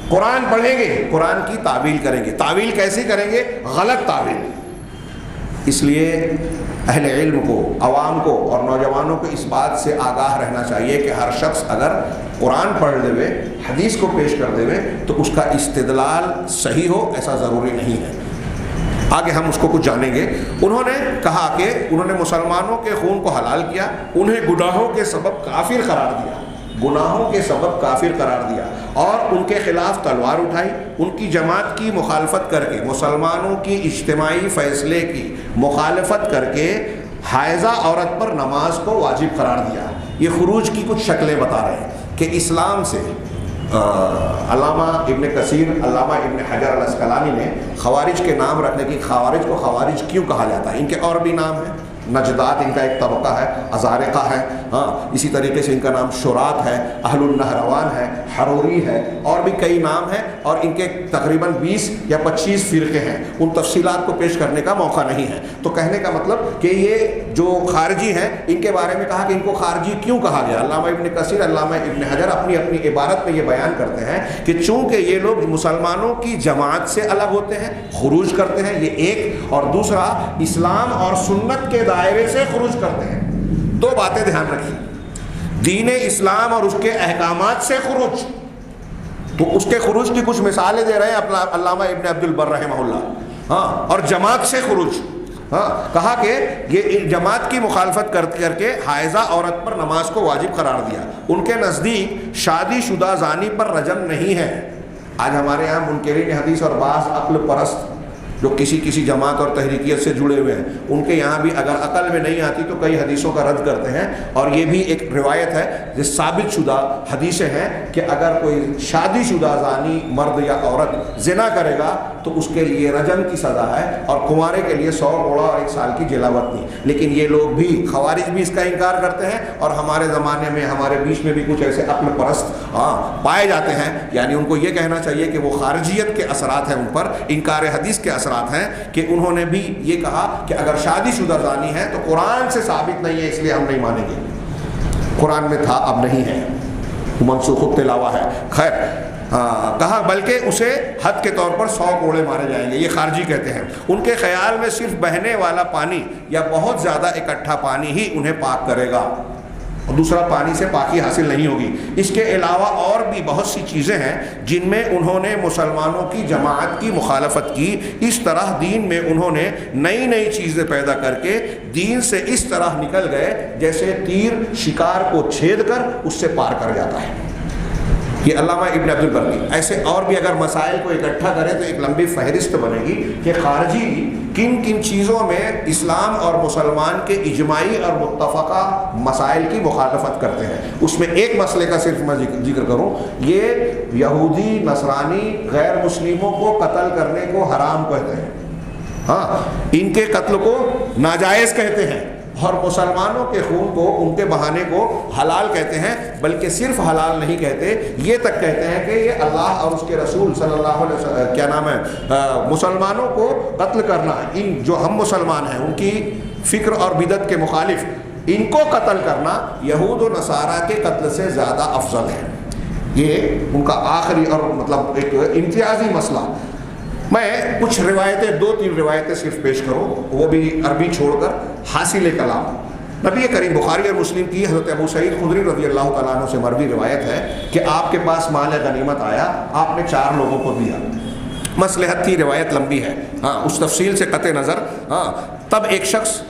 قرآن پڑھیں گے، قرآن کی تعویل کریں گے. تعویل کیسے کریں گے؟ غلط تعویل. اس لیے اہل علم کو، عوام کو اور نوجوانوں کو اس بات سے آگاہ رہنا چاہیے کہ ہر شخص اگر قرآن پڑھ دے ہوئے، حدیث کو پیش کر دے ہوئے تو اس کا استدلال صحیح ہو ایسا ضروری نہیں ہے. آگے ہم اس کو کچھ جانیں گے۔ انہوں نے کہا کہ انہوں نے مسلمانوں کے خون کو حلال کیا، انہیں گناہوں کے سبب کافر قرار دیا، گناہوں کے سبب کافر قرار دیا، اور ان کے خلاف تلوار اٹھائی، ان کی جماعت کی مخالفت کر کے، مسلمانوں کی اجتماعی فیصلے کی مخالفت کر کے حائضہ عورت پر نماز کو واجب قرار دیا۔ یہ خروج کی کچھ شکلیں بتا رہے ہیں کہ اسلام سے علامہ ابن کثیر، علامہ ابن حجر الاسقلانی نے خوارج کے نام رکھنے کی، خوارج کو خوارج کیوں کہا جاتا ہے، ان کے اور بھی نام ہیں، نجدات ان کا ایک طبقہ ہے، ازارقہ ہے، اسی طریقے سے ان کا نام شرات ہے، اہل النہروان ہے، حروری ہے، اور بھی کئی نام ہیں، اور ان کے تقریباً 20 یا 25 فرقے ہیں۔ ان تفصیلات کو پیش کرنے کا موقع نہیں ہے، تو کہنے کا مطلب کہ یہ جو خارجی ہیں ان کے بارے میں کہا کہ ان کو خارجی کیوں کہا گیا۔ علامہ ابن کثیر، علامہ ابن حجر اپنی اپنی عبارت میں یہ بیان کرتے ہیں کہ چونکہ یہ لوگ مسلمانوں کی جماعت سے الگ ہوتے ہیں، خروج کرتے ہیں، یہ ایک، اور دوسرا اسلام اور سنت کے دائرے سے خروج کرتے ہیں۔ دو باتیں دھیان رکھیے، دین اسلام اور اس کے احکامات سے خروج، تو اس کے خروج کی کچھ مثالیں دے رہے ہیں علامہ ابن عبد البر رحمہ اللہ، اور جماعت سے خروج، کہا کہ یہ جماعت کی مخالفت کر کے حائضہ عورت پر نماز کو واجب قرار دیا۔ ان کے نزدیک شادی شدہ زانی پر رجم نہیں ہے۔ آج ہمارے یہاں منکرین حدیث اور بعض عقل پرست جو کسی جماعت اور تحریکیت سے جڑے ہوئے ہیں، ان کے یہاں بھی اگر عقل میں نہیں آتی تو کئی حدیثوں کا رد کرتے ہیں، اور یہ بھی ایک روایت ہے جس ثابت شدہ حدیثیں ہیں کہ اگر کوئی شادی شدہ زانی مرد یا عورت زنا کرے گا تو اس کے لیے رجم کی سزا ہے، اور کنوارے کے لیے 100 کوڑا اور 1 سال کی جلاوطنی۔ لیکن یہ لوگ بھی، خوارج بھی اس کا انکار کرتے ہیں، اور ہمارے زمانے میں ہمارے بیچ میں بھی کچھ ایسے عقل پرست پائے جاتے ہیں، یعنی ان کو یہ کہنا چاہیے کہ وہ خارجیت کے اثرات ہیں ان پر، انکار حدیث کے اثرات ہیں، کہ انہوں نے بھی یہ کہا کہ اگر شادی شدہ زانی ہے تو قرآن سے ثابت نہیں ہے، اس لیے ہم نہیں مانیں گے، قرآن میں تھا اب نہیں ہے، منسوخ التلاوہ ہے۔ خیر، کہا بلکہ اسے حد کے طور پر 100 کوڑے مارے جائیں گے، یہ خارجی کہتے ہیں۔ ان کے خیال میں صرف بہنے والا پانی یا بہت زیادہ اکٹھا پانی ہی انہیں پاک کرے گا، اور دوسرا پانی سے پاکی حاصل نہیں ہوگی۔ اس کے علاوہ اور بھی بہت سی چیزیں ہیں جن میں انہوں نے مسلمانوں کی جماعت کی مخالفت کی۔ اس طرح دین میں انہوں نے نئی نئی چیزیں پیدا کر کے دین سے اس طرح نکل گئے جیسے تیر شکار کو چھید کر اس سے پار کر جاتا ہے۔ یہ علامہ ابن عبد البر کی، ایسے اور بھی اگر مسائل کو اکٹھا کریں تو ایک لمبی فہرست بنے گی کہ خارجی کن کن چیزوں میں اسلام اور مسلمان کے اجماعی اور متفقہ مسائل کی مخالفت کرتے ہیں۔ اس میں ایک مسئلے کا صرف میں ذکر کروں، یہ یہودی نصرانی غیر مسلموں کو قتل کرنے کو حرام کہتے ہیں، ان کے قتل کو ناجائز کہتے ہیں، اور مسلمانوں کے خون کو، ان کے بہانے کو حلال کہتے ہیں، بلکہ صرف حلال نہیں کہتے، یہ تک کہتے ہیں کہ یہ اللہ اور اس کے رسول صلی اللہ علیہ وسلم مسلمانوں کو قتل کرنا، ان جو ہم مسلمان ہیں ان کی فکر اور بدعت کے مخالف ان کو قتل کرنا یہود و نصارہ کے قتل سے زیادہ افضل ہے۔ یہ ان کا آخری اور مطلب ایک امتیازی مسئلہ۔ میں کچھ روایتیں، 2-3 روایتیں صرف پیش کروں، وہ بھی عربی چھوڑ کر، حاصل کلام۔ نبی کریم بخاری اور مسلم کی حضرت ابو سعید خدری رضی اللہ تعالیٰ عنہ سے مروی روایت ہے کہ آپ کے پاس مال غنیمت آیا، آپ نے 4 لوگوں کو دیا، مصلحت تھی، روایت لمبی ہے، اس تفصیل سے قطع نظر۔ تب ایک شخص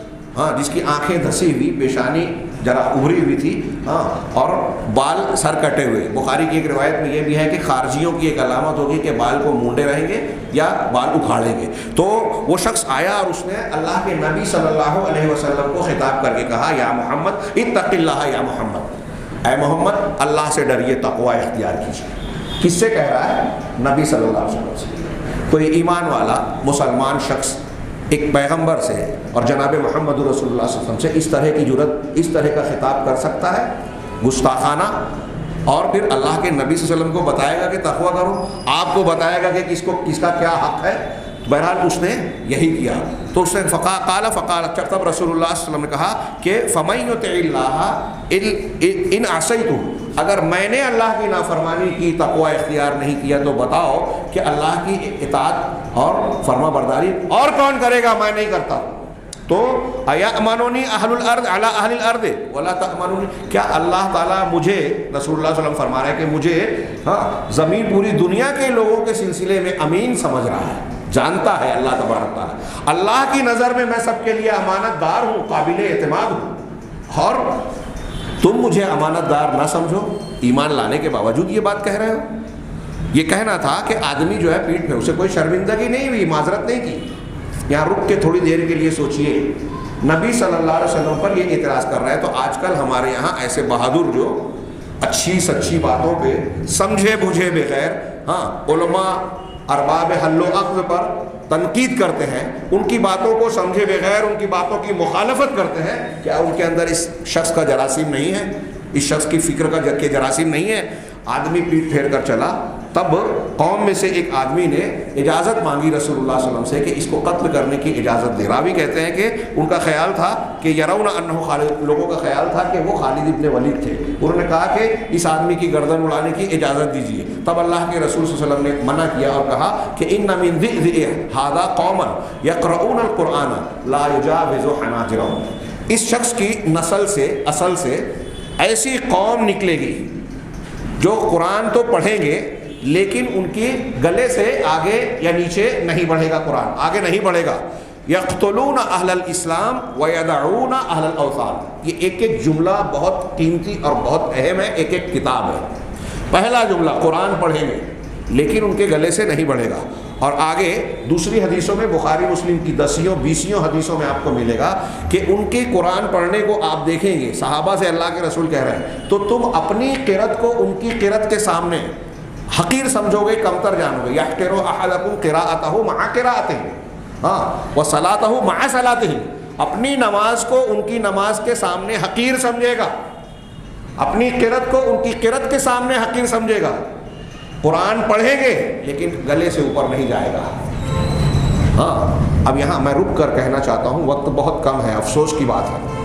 جس کی آنکھیں دھسی ہوئی، پیشانی ذرا ابھری ہوئی تھی، اور بال سر کٹے ہوئے، بخاری کی ایک روایت میں یہ بھی ہے کہ خارجیوں کی ایک علامت ہوگی کہ بال کو مونڈے رہیں گے یا بال اکھاڑیں گے۔ تو وہ شخص آیا اور اس نے اللہ کے نبی صلی اللہ علیہ وسلم کو خطاب کر کے کہا، یا محمد اتق اللہ، یا محمد، اے محمد اللہ سے ڈریے، تقوی اختیار کیجیے۔ کس سے کہہ رہا ہے؟ نبی صلی اللہ علیہ وسلم سے۔ کوئی ایمان والا مسلمان شخص ایک پیغمبر سے اور جناب محمد رسول اللہ صلی اللہ علیہ وسلم سے اس طرح کی جرات، اس طرح کا خطاب کر سکتا ہے؟ گستاخانہ۔ اور پھر اللہ کے نبی صلی اللہ علیہ وسلم کو بتائے گا کہ تقوی کرو، آپ کو بتائے گا کہ کس کا کیا حق ہے۔ بہرحال اس نے یہی کیا، تو اس نے قال تب رسول اللہ صلی اللہ علیہ وسلم نے کہا کہ فَمَن يُطِعِ اللَّهَ إِنْ عَصَيْتُهُ، اگر میں نے اللہ کی نافرمانی کی، تقوی اختیار نہیں کیا، تو بتاؤ کہ اللہ کی اطاعت اور فرما برداری اور کون کرے گا؟ میں نہیں کرتا۔ تو اَيَأْمَنُنِي أَهْلُ الْأَرْضِ عَلَىٰ أَهْلِ الْأَرْضِ وَلَا تَأْمَنُونِ، کیا اللہ تعالیٰ مجھے، رسول اللہ صلی اللہ علیہ وسلم فرما رہے ہیں کہ مجھے زمین پوری دنیا کے لوگوں کے سلسلے میں امین سمجھ رہا ہے؟ جانتا ہے اللہ تبارک تعالیٰ. اللہ کی نظر میں میں سب کے لیے امانت دار ہوں, قابل اعتماد ہوں, اور تم مجھے امانت دار نہ سمجھو, ایمان لانے کے باوجود یہ بات کہہ رہے ہو. یہ کہنا تھا کہ آدمی جو ہے پیٹھ پہ, اسے کوئی شرمندگی نہیں ہوئی, معذرت نہیں کی. یہاں رک کے تھوڑی دیر کے لیے سوچئے, نبی صلی اللہ علیہ وسلم پر یہ اعتراض کر رہا ہے, تو آج کل ہمارے یہاں ایسے بہادر جو اچھی سچی باتوں پہ سمجھے بجھے بغیر علماء ارباب حل و عقد پر تنقید کرتے ہیں, ان کی باتوں کو سمجھے بغیر ان کی باتوں کی مخالفت کرتے ہیں, کیا ان کے اندر اس شخص کا جراثیم نہیں ہے, اس شخص کی فکر کا جراثیم نہیں ہے؟ آدمی پیٹ پھیر کر چلا, تب قوم میں سے ایک آدمی نے اجازت مانگی رسول اللہ صلی اللہ علیہ وسلم سے کہ اس کو قتل کرنے کی اجازت دے. راوی کہتے ہیں کہ ان کا خیال تھا کہ یرون انہ خالد, لوگوں کا خیال تھا کہ وہ خالد ابن ولید تھے. انہوں نے کہا کہ اس آدمی کی گردن اڑانے کی اجازت دیجیے. تب اللہ کے رسول صلی اللہ علیہ وسلم نے منع کیا اور کہا کہ ان من ذئ ھذا قوما یقرؤون القرآن لا یجاوز حناجرهم, اس شخص کی نسل سے اصل سے ایسی قوم نکلے گی جو قرآن تو پڑھیں گے لیکن ان کی گلے سے آگے یا نیچے نہیں بڑھے گا, قرآن آگے نہیں بڑھے گا. یقتلون اہل الاسلام ویدعون اہل الاوثان, یہ ایک ایک جملہ بہت قیمتی اور بہت اہم ہے, ایک ایک کتاب ہے. پہلا جملہ قرآن پڑھیں گے لیکن ان کے گلے سے نہیں بڑھے گا, اور آگے دوسری حدیثوں میں بخاری مسلم کی 10-20 حدیثوں میں آپ کو ملے گا کہ ان کے قرآن پڑھنے کو آپ دیکھیں گے. صحابہ سے اللہ کے رسول کہہ رہے ہیں تو تم اپنی قرأت کو ان کی قرأت کے سامنے حقیر سمجھو گے, کمتر جانو گے. یحقر احدکم قراءتہ مع قراءتہ وصلاتہ مع صلاتہ, اپنی نماز کو ان کی نماز کے سامنے حقیر سمجھے گا, اپنی قرأت کو ان کی قرأت کے سامنے حقیر سمجھے گا. قرآن پڑھیں گے لیکن گلے سے اوپر نہیں جائے گا. اب یہاں میں رک کر کہنا چاہتا ہوں, وقت بہت کم ہے, افسوس کی بات ہے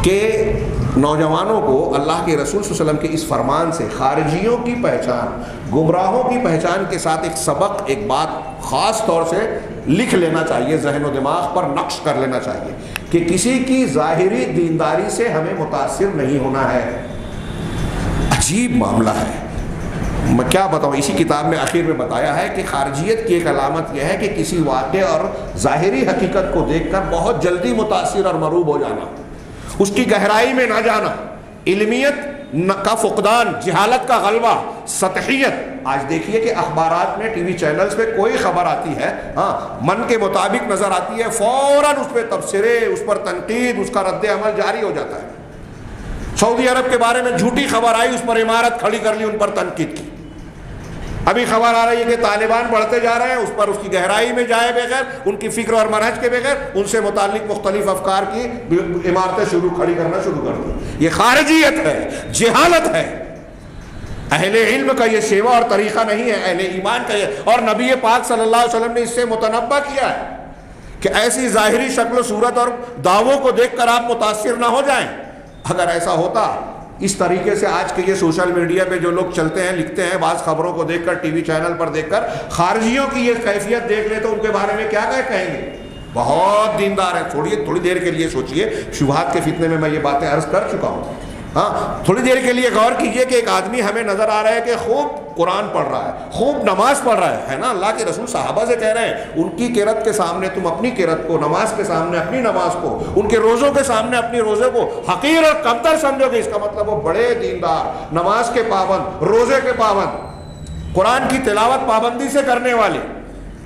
کہ نوجوانوں کو اللہ کے رسول صلی اللہ علیہ وسلم کے اس فرمان سے خارجیوں کی پہچان, گمراہوں کی پہچان کے ساتھ ایک سبق, ایک بات خاص طور سے لکھ لینا چاہیے, ذہن و دماغ پر نقش کر لینا چاہیے کہ کسی کی ظاہری دینداری سے ہمیں متاثر نہیں ہونا ہے. عجیب معاملہ ہے, میں کیا بتاؤں. اسی کتاب میں آخر میں بتایا ہے کہ خارجیت کی ایک علامت یہ ہے کہ کسی واقعے اور ظاہری حقیقت کو دیکھ کر بہت جلدی متاثر اور مروب ہو جانا, اس کی گہرائی میں نہ جانا, علمیت کا فقدان, جہالت کا غلبہ, سطحیت. آج دیکھیے کہ اخبارات میں, ٹی وی چینلز پہ کوئی خبر آتی ہے, من کے مطابق نظر آتی ہے, فوراً اس پہ تبصرے, اس پر تنقید, اس کا رد عمل جاری ہو جاتا ہے. سعودی عرب کے بارے میں جھوٹی خبر آئی, اس پر عمارت کھڑی کر لی, ان پر تنقید کی. ابھی خبر آ رہی ہے کہ طالبان بڑھتے جا رہے ہیں, اس پر اس کی گہرائی میں جائے بغیر, ان کی فکر اور منہج کے بغیر, ان سے متعلق مختلف افکار کی عمارتیں کھڑی کرنا شروع کر دی. یہ خارجیت ہے, جہالت ہے. اہل علم کا یہ شیوا اور طریقہ نہیں ہے, اہل ایمان کا یہ. اور نبی پاک صلی اللہ علیہ وسلم نے اس سے متنبہ کیا ہے کہ ایسی ظاہری شکل و صورت اور دعووں کو دیکھ کر آپ متاثر نہ ہو جائیں. اگر ایسا ہوتا, اس طریقے سے آج کے یہ سوشل میڈیا پہ جو لوگ چلتے ہیں, لکھتے ہیں, بعض خبروں کو دیکھ کر, ٹی وی چینل پر دیکھ کر خارجیوں کی یہ کیفیت دیکھ لیں تو ان کے بارے میں کیا کہیں گے؟ بہت دیندار ہے. تھوڑی دیر کے لیے سوچئے, شبہات کے فتنے میں یہ باتیں عرض کر چکا ہوں. تھوڑی دیر کے لیے غور کیجئے کہ ایک آدمی ہمیں نظر آ رہا ہے کہ خوب قرآن پڑھ رہا ہے, خوب نماز پڑھ رہا ہے نا. اللہ کے رسول صحابہ سے کہہ رہے ہیں ان کی قرأت کے سامنے تم اپنی قرأت کو, نماز کے سامنے اپنی نماز کو, ان کے روزوں کے سامنے اپنی روزے کو حقیر اور کمتر سمجھو گے. اس کا مطلب وہ بڑے دیندار, نماز کے پابند, روزے کے پابند, قرآن کی تلاوت پابندی سے کرنے والے.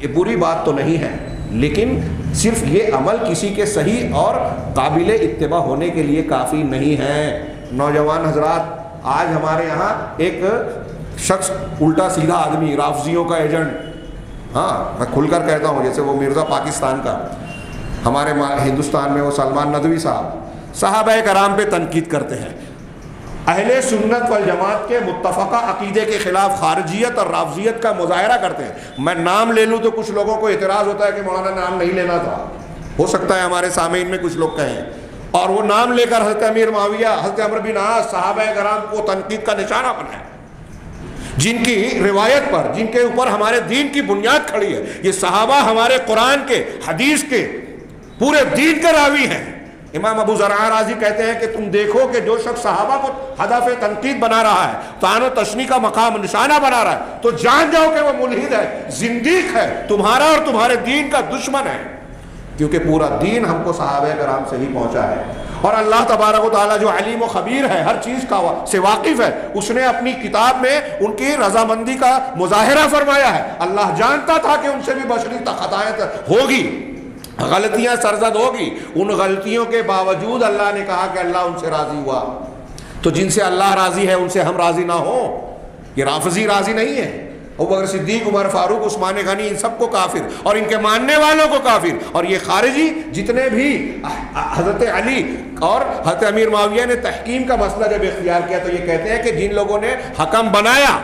یہ بری بات تو نہیں ہے, لیکن صرف یہ عمل کسی کے صحیح اور قابل اتباع ہونے کے لیے کافی نہیں ہے. نوجوان حضرات, آج ہمارے یہاں ایک شخص, الٹا سیدھا آدمی, رافضیوں کا ایجنٹ, میں کھل کر کہتا ہوں, جیسے وہ مرزا پاکستان کا, ہمارے ہندوستان میں وہ سلمان ندوی صاحب, صحابہ کرام پہ تنقید کرتے ہیں. اہل سنت والجماعت کے متفقہ عقیدے کے خلاف خارجیت اور رافضیت کا مظاہرہ کرتے ہیں. میں نام لے لوں تو کچھ لوگوں کو اعتراض ہوتا ہے کہ مولانا نام نہیں لینا تھا, ہو سکتا ہے ہمارے سامعین میں کچھ لوگ کہیں, اور وہ نام لے کر حضرت امیر معاویہ, حضرت عمرو بن عاص, صحابہ کرام کو تنقید کا نشانہ بنائے, جن کی روایت پر, جن کے اوپر ہمارے دین کی بنیاد کھڑی ہے. یہ صحابہ ہمارے قرآن کے, حدیث کے, پورے دین کے راوی ہیں. امام ابو زرع رازی کہتے ہیں کہ تم دیکھو کہ جو شخص صحابہ کو ہدف تنقید بنا رہا ہے، طعن و تشنیع کا مقام نشانہ بنا رہا ہے، تو جان جاؤ کہ وہ ملحد ہے، زندیق ہے، تمہارا اور تمہارے دین کا دشمن ہے، کیونکہ پورا دین ہم کو صحابہ کرام سے ہی پہنچا ہے۔ اور اللہ تبارک و تعالیٰ جو علیم و خبیر ہے، ہر چیز کا سے واقف ہے، اس نے اپنی کتاب میں ان کی رضامندی کا مظاہرہ فرمایا ہے۔ اللہ جانتا تھا کہ ان سے بھی بشری خطائیں ہوگی، غلطیاں سرزد ہوگی، ان غلطیوں کے باوجود اللہ نے کہا کہ اللہ ان سے راضی ہوا۔ تو جن سے اللہ راضی ہے ان سے ہم راضی نہ ہوں، یہ رافضی راضی نہیں ہے۔ ابوبکر صدیق، عمر فاروق، عثمان غنی، ان سب کو کافر اور ان کے ماننے والوں کو کافر، اور یہ خارجی جتنے بھی حضرت علی اور حضرت امیر معاویہ نے تحکیم کا مسئلہ جب اختیار کیا تو یہ کہتے ہیں کہ جن لوگوں نے حکم بنایا،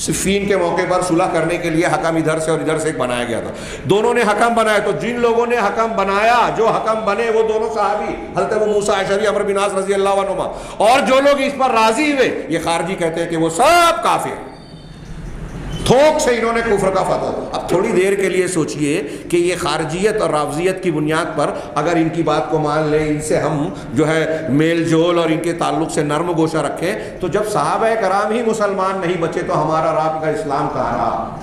صفین کے موقع پر صلح کرنے کے لیے حکم ادھر سے اور ادھر سے ایک بنایا گیا تھا، دونوں نے حکم بنایا، تو جن لوگوں نے حکم بنایا، جو حکم بنے وہ دونوں صحابی حضرت ابو موسیٰ اشعری، عمرو بن عاص رضی اللہ عنہما، اور جو لوگ اس پر راضی ہوئے، یہ خارجی کہتے ہیں کہ وہ سب کافر، تھوک سے انہوں نے کفر کا فتویٰ۔ اب تھوڑی دیر کے لیے سوچئے کہ یہ خارجیت اور رافضیت کی بنیاد پر اگر ان کی بات کو مان لیں، ان سے ہم جو ہے میل جول اور ان کے تعلق سے نرم گوشہ رکھیں، تو جب صحابہ کرام ہی مسلمان نہیں بچے تو ہمارا رب کا اسلام کہاں رہا؟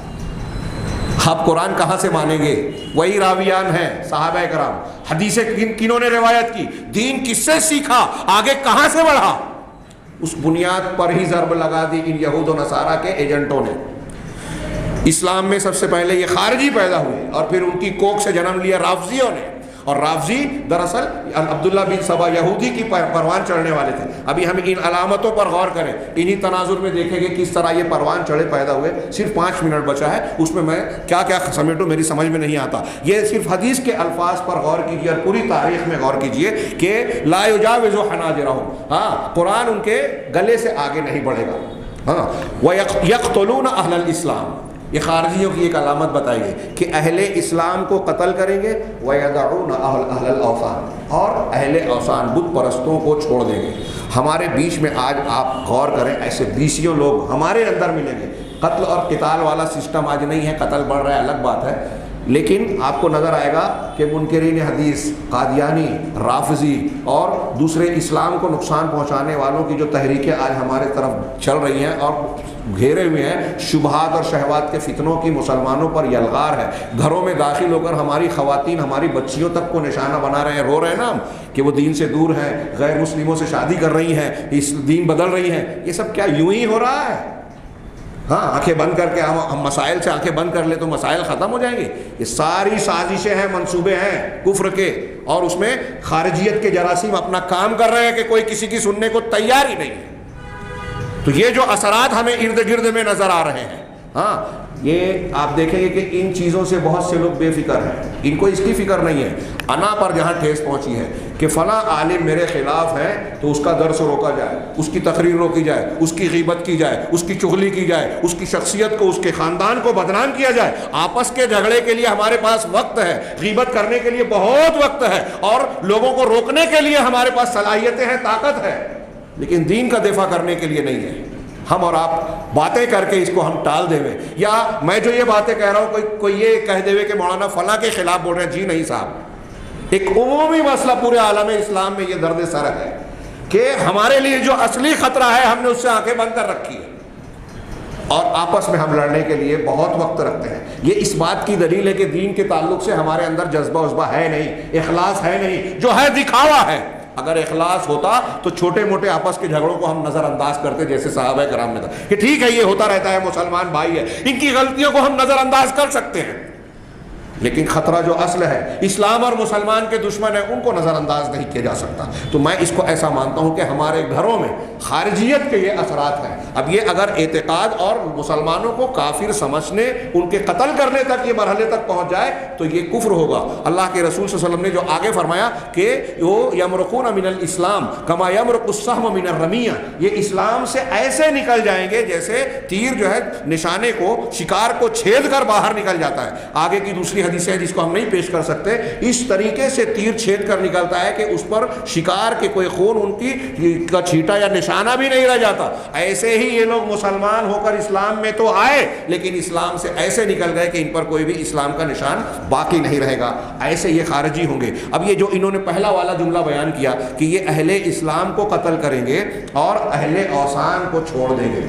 آپ قرآن کہاں سے مانیں گے؟ وہی راویان ہیں صحابہ کرام، حدیثیں کنہوں نے روایت کی، دین کس سے سیکھا، آگے کہاں سے بڑھا؟ اس بنیاد پر ہی ضرب لگا دی ان یہود و نصارہ کے ایجنٹوں نے۔ اسلام میں سب سے پہلے یہ خارجی پیدا ہوئے اور پھر ان کی کوکھ سے جنم لیا رافضیوں نے، اور رافضی دراصل عبداللہ بن سبا یہودی کی پروان چڑھنے والے تھے۔ ابھی ہم ان علامتوں پر غور کریں، انہی تناظر میں دیکھیں گے کس طرح یہ پروان چڑھے پیدا ہوئے۔ صرف 5 منٹ بچا ہے، اس میں کیا کیا سمیٹوں میری سمجھ میں نہیں آتا۔ یہ صرف حدیث کے الفاظ پر غور کیجیے اور پوری تاریخ میں غور کیجیے کہ لا یجاوز حناجرہم، ہاں قرآن ان کے گلے سے آگے نہیں بڑھے گا۔ ہاں وَيَقْتُلُونَ أَهْلَ الْإِسْلَامِ، یہ خارجیوں کی ایک علامت بتائی گئی کہ اہل اسلام کو قتل کریں گے، وَيَدَعُونَ أَهْلَ الْأَوْثَانِ، اور اہل اوثان بت پرستوں کو چھوڑ دیں گے۔ ہمارے بیچ میں آج آپ غور کریں، ایسے بیسیوں لوگ ہمارے اندر ملیں گے۔ قتل اور قتال والا سسٹم آج نہیں ہے، قتل بڑھ رہا ہے الگ بات ہے، لیکن آپ کو نظر آئے گا کہ منکرین حدیث، قادیانی، رافضی اور دوسرے اسلام کو نقصان پہنچانے والوں کی جو تحریکیں آج ہمارے طرف چل رہی ہیں اور گھیرے ہوئے ہیں، شبہات اور شہوات کے فتنوں کی مسلمانوں پر یلغار ہے۔ گھروں میں داخل ہو کر ہماری خواتین، ہماری بچیوں تک کو نشانہ بنا رہے ہیں، رو رہے ہیں نا ہم کہ وہ دین سے دور ہیں، غیر مسلموں سے شادی کر رہی ہیں، اس دین بدل رہی ہیں۔ یہ سب کیا یوں ہی ہو رہا ہے؟ ہاں آنکھیں بند کر کے ہم مسائل سے آنکھیں بند کر لیں تو مسائل ختم ہو جائیں گے؟ یہ ساری سازشیں ہیں، منصوبے ہیں کفر کے، اور اس میں خارجیت کے جراثیم اپنا کام کر رہے ہیں کہ کوئی کسی کی سننے کو تیار ہی نہیں ہے۔ تو یہ جو اثرات ہمیں ارد گرد میں نظر آ رہے ہیں، ہاں یہ آپ دیکھیں گے کہ ان چیزوں سے بہت سے لوگ بے فکر ہیں، ان کو اس کی فکر نہیں ہے۔ انا پر جہاں ٹھیس پہنچی ہے کہ فلاں عالم میرے خلاف ہے تو اس کا درس روکا جائے، اس کی تقریر روکی جائے، اس کی غیبت کی جائے، اس کی چغلی کی جائے، اس کی شخصیت کو، اس کے خاندان کو بدنام کیا جائے۔ آپس کے جھگڑے کے لیے ہمارے پاس وقت ہے، غیبت کرنے کے لیے بہت وقت ہے، اور لوگوں کو روکنے کے لیے ہمارے پاس صلاحیتیں ہیں، طاقت ہے، لیکن دین کا دفاع کرنے کے لیے نہیں ہے۔ ہم اور آپ باتیں کر کے اس کو ہم ٹال دے ہوئے، یا میں جو یہ باتیں کہہ رہا ہوں کوئی یہ کہہ دے ہوئے کہ مولانا فلاں کے خلاف بول رہے ہیں، جی نہیں صاحب، ایک عمومی مسئلہ پورے عالم اسلام میں یہ درد سر ہے کہ ہمارے لیے جو اصلی خطرہ ہے ہم نے اس سے آنکھیں بند کر رکھی ہے، اور آپس میں ہم لڑنے کے لیے بہت وقت رکھتے ہیں۔ یہ اس بات کی دلیل ہے کہ دین کے تعلق سے ہمارے اندر جذبہ عذبہ ہے نہیں، اخلاص ہے نہیں، جو ہے دکھاوا ہے۔ اگر اخلاص ہوتا تو چھوٹے موٹے آپس کے جھگڑوں کو ہم نظر انداز کرتے، جیسے صحابہ کرام میں تھا کہ ٹھیک ہے یہ ہوتا رہتا ہے، مسلمان بھائی ہے، ان کی غلطیوں کو ہم نظر انداز کر سکتے ہیں، لیکن خطرہ جو اصل ہے، اسلام اور مسلمان کے دشمن ہیں، ان کو نظر انداز نہیں کیا جا سکتا۔ تو میں اس کو ایسا مانتا ہوں کہ ہمارے گھروں میں خارجیت کے یہ اثرات ہیں۔ اب یہ اگر اعتقاد اور مسلمانوں کو کافر سمجھنے، ان کے قتل کرنے تک یہ مرحلے تک پہنچ جائے تو یہ کفر ہوگا۔ اللہ کے رسول صلی اللہ علیہ وسلم نے جو آگے فرمایا کہ وہ یمرقون من الاسلام کما یمرق السهم من الرمیہ، یہ اسلام سے ایسے نکل جائیں گے جیسے تیر جو ہے نشانے کو، شکار کو چھید کر باہر نکل جاتا ہے۔ آگے کی دوسری حدیثیں جس کو ہم نہیں پیش کر سکتے، اس طریقے سے تیر چھید کر نکلتا ہے کہ اس پر شکار کے کوئی خون ان کی کا چھیٹا یا نشانہ بھی نہیں رہ جاتا۔ ایسے ہی یہ لوگ مسلمان ہو کر اسلام میں تو آئے، لیکن اسلام سے ایسے نکل گئے کہ ان پر کوئی بھی اسلام کا نشان باقی نہیں رہے گا، ایسے یہ خارجی ہوں گے۔ اب یہ جو انہوں نے پہلا والا جملہ بیان کیا کہ یہ اہل اسلام کو قتل کریں گے اور اہل اوثان کو چھوڑ دیں گے،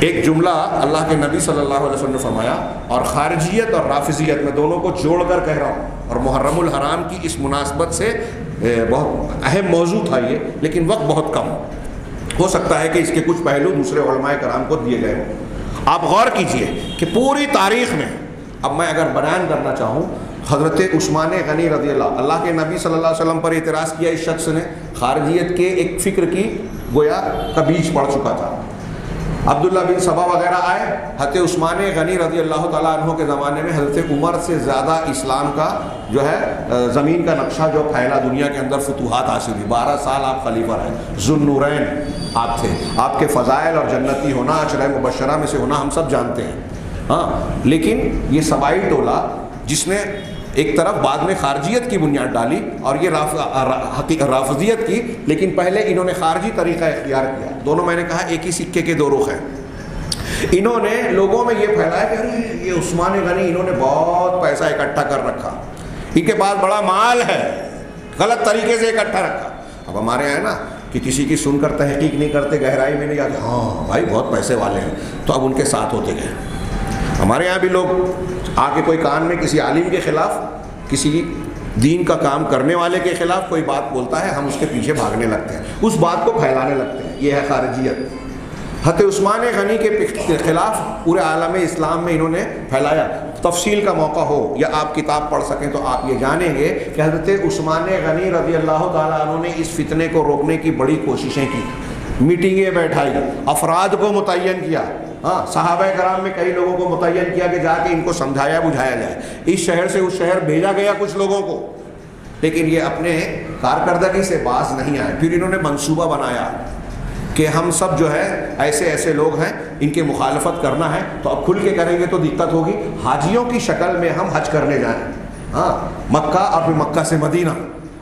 ایک جملہ اللہ کے نبی صلی اللہ علیہ وسلم نے فرمایا، اور خارجیت اور رافضیت میں دونوں کو جوڑ کر کہہ رہا ہوں، اور محرم الحرام کی اس مناسبت سے بہت اہم موضوع تھا یہ، لیکن وقت بہت کم ہو سکتا ہے کہ اس کے کچھ پہلو دوسرے علماء کرام کو دیے گئے ہوں۔ آپ غور کیجئے کہ پوری تاریخ میں، اب میں اگر بیان کرنا چاہوں، حضرت عثمان غنی رضی اللہ کے نبی صلی اللہ علیہ وسلم پر اعتراض کیا اس شخص نے، خارجیت کے ایک فکر کی گویا کا بیج پڑ چکا تھا۔ عبداللہ بن سبا وغیرہ آئے، حضرت عثمان غنی رضی اللہ تعالیٰ عنہ کے زمانے میں حضرت عمر سے زیادہ اسلام کا جو ہے زمین کا نقشہ جو پھیلا، دنیا کے اندر فتوحات حاصل ہوئی، 12 سال آپ خلیفہ رہے، ذو النورین آپ تھے، آپ کے فضائل اور جنتی ہونا، عشرہ مبشرہ میں سے ہونا ہم سب جانتے ہیں۔ ہاں، لیکن یہ سبائی ٹولہ جس نے ایک طرف بعد میں خارجیت کی بنیاد ڈالی اور یہ رافضیت کی، لیکن پہلے انہوں نے خارجی طریقہ اختیار کیا۔ دونوں میں نے کہا ایک ہی سکے کے دو رخ ہیں۔ انہوں نے لوگوں میں یہ پھیلایا کہ ارے یہ عثمان غنی انہوں نے بہت پیسہ اکٹھا کر رکھا، ان کے پاس بڑا مال ہے، غلط طریقے سے اکٹھا رکھا۔ اب ہمارے یہاں ہے نا کہ کسی کی سن کر تحقیق نہیں کرتے، گہرائی میں نہیں جاتے، ہاں بھائی بہت پیسے والے ہیں، تو اب ان کے ساتھ ہوتے گئے۔ ہمارے یہاں بھی لوگ آ کے کوئی کان میں کسی عالم کے خلاف، کسی دین کا کام کرنے والے کے خلاف کوئی بات بولتا ہے، ہم اس کے پیچھے بھاگنے لگتے ہیں، اس بات کو پھیلانے لگتے ہیں، یہ ہے خارجیت۔ حضرت عثمان غنی کے خلاف پورے عالم اسلام میں انہوں نے پھیلایا۔ تفصیل کا موقع ہو یا آپ کتاب پڑھ سکیں تو آپ یہ جانیں گے کہ حضرت عثمان غنی رضی اللہ تعالیٰ عنہ نے اس فتنے کو روکنے کی بڑی کوششیں کی، میٹنگیں بیٹھائی، افراد کو متعین کیا، ہاں صحابہ کرام میں کئی لوگوں کو متعین کیا کہ جا کے ان کو سمجھایا بجھایا جائے، اس شہر سے اس شہر بھیجا گیا کچھ لوگوں کو، لیکن یہ اپنے کارکردگی سے باز نہیں آئے۔ پھر انہوں نے منصوبہ بنایا کہ ہم سب جو ہے ایسے ایسے لوگ ہیں، ان کی مخالفت کرنا ہے تو اب کھل کے کریں گے تو دقت ہوگی، حاجیوں کی شکل میں ہم حج کرنے جائیں، ہاں مکہ اور پھر مکہ سے مدینہ،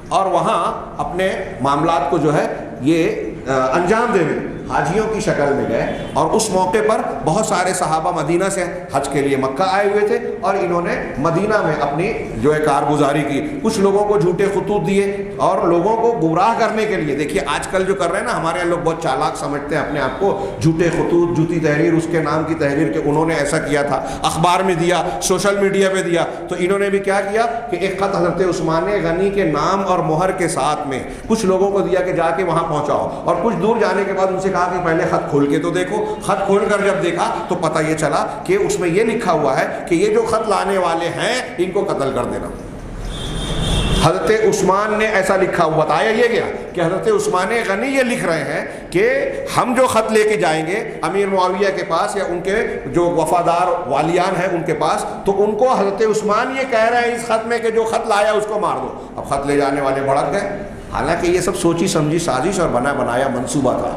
اور وہاں اپنے معاملات کو جو ہے یہ انجام دینے، حاجیوں کی شکل میں گئے۔ اور اس موقع پر بہت سارے صحابہ مدینہ سے حج کے لیے مکہ آئے ہوئے تھے، اور انہوں نے مدینہ میں اپنی جو ہے کارگزاری کی، کچھ لوگوں کو جھوٹے خطوط دیے اور لوگوں کو گمراہ کرنے کے لیے۔ دیکھیے آج کل جو کر رہے ہیں نا، ہمارے یہاں لوگ بہت چالاک سمجھتے ہیں اپنے آپ کو، جھوٹے خطوط، جھوٹی تحریر، اس کے نام کی تحریر کہ انہوں نے ایسا کیا تھا، اخبار میں دیا، سوشل میڈیا پہ دیا۔ تو انہوں نے بھی کیا کیا کہ ایک خط حضرت عثمان غنی کے نام اور مہر کے ساتھ میں کچھ لوگوں کو دیا کہ جا کے وہاں پہنچاؤ، اور کچھ دور جانے کے بعد ان سے کہا کہ پہلے خط کھول کے تو دیکھو۔ خط کھول کر جب دیکھا تو پتہ یہ چلا کہ اس میں یہ لکھا ہوا ہے کہ یہ جو خط لانے والے ہیں ان کو قتل کر دینا۔ حضرت عثمان نے ایسا لکھا ہوا، بتایا یہ گیا کہ حضرت عثمان غنی یہ لکھ رہے ہیں کہ ہم جو خط لے کے جائیں گے امیر معاویہ کے پاس یا ان کے جو وفادار والیان ہیں ان کے پاس، تو ان کو حضرت عثمان یہ کہہ رہے ہیں اس خط میں کہ جو خط لایا اس کو مار دو۔ اب خط لے جانے والے بھڑک گئے، حالانکہ یہ سب سوچی سمجھی سازش اور بنا بنایا منصوبہ تھا۔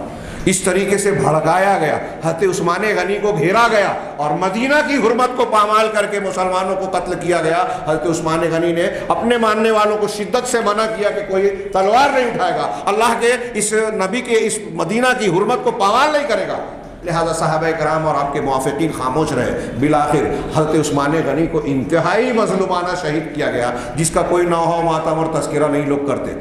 اس طریقے سے بھڑکایا گیا، حضرت عثمان غنی کو گھیرا گیا اور مدینہ کی حرمت کو پامال کر کے مسلمانوں کو قتل کیا گیا۔ حضرت عثمان غنی نے اپنے ماننے والوں کو شدت سے منع کیا کہ کوئی تلوار نہیں اٹھائے گا، اللہ کے اس نبی کے اس مدینہ کی حرمت کو پامال نہیں کرے گا۔ لہذا صحابہ کرام اور آپ کے موافقین خاموش رہے۔ بالآخر حضرت عثمان غنی کو انتہائی مظلومانہ شہید کیا گیا، جس کا کوئی نوحہ و ماتم اور تذکرہ نہیں لوگ کرتے۔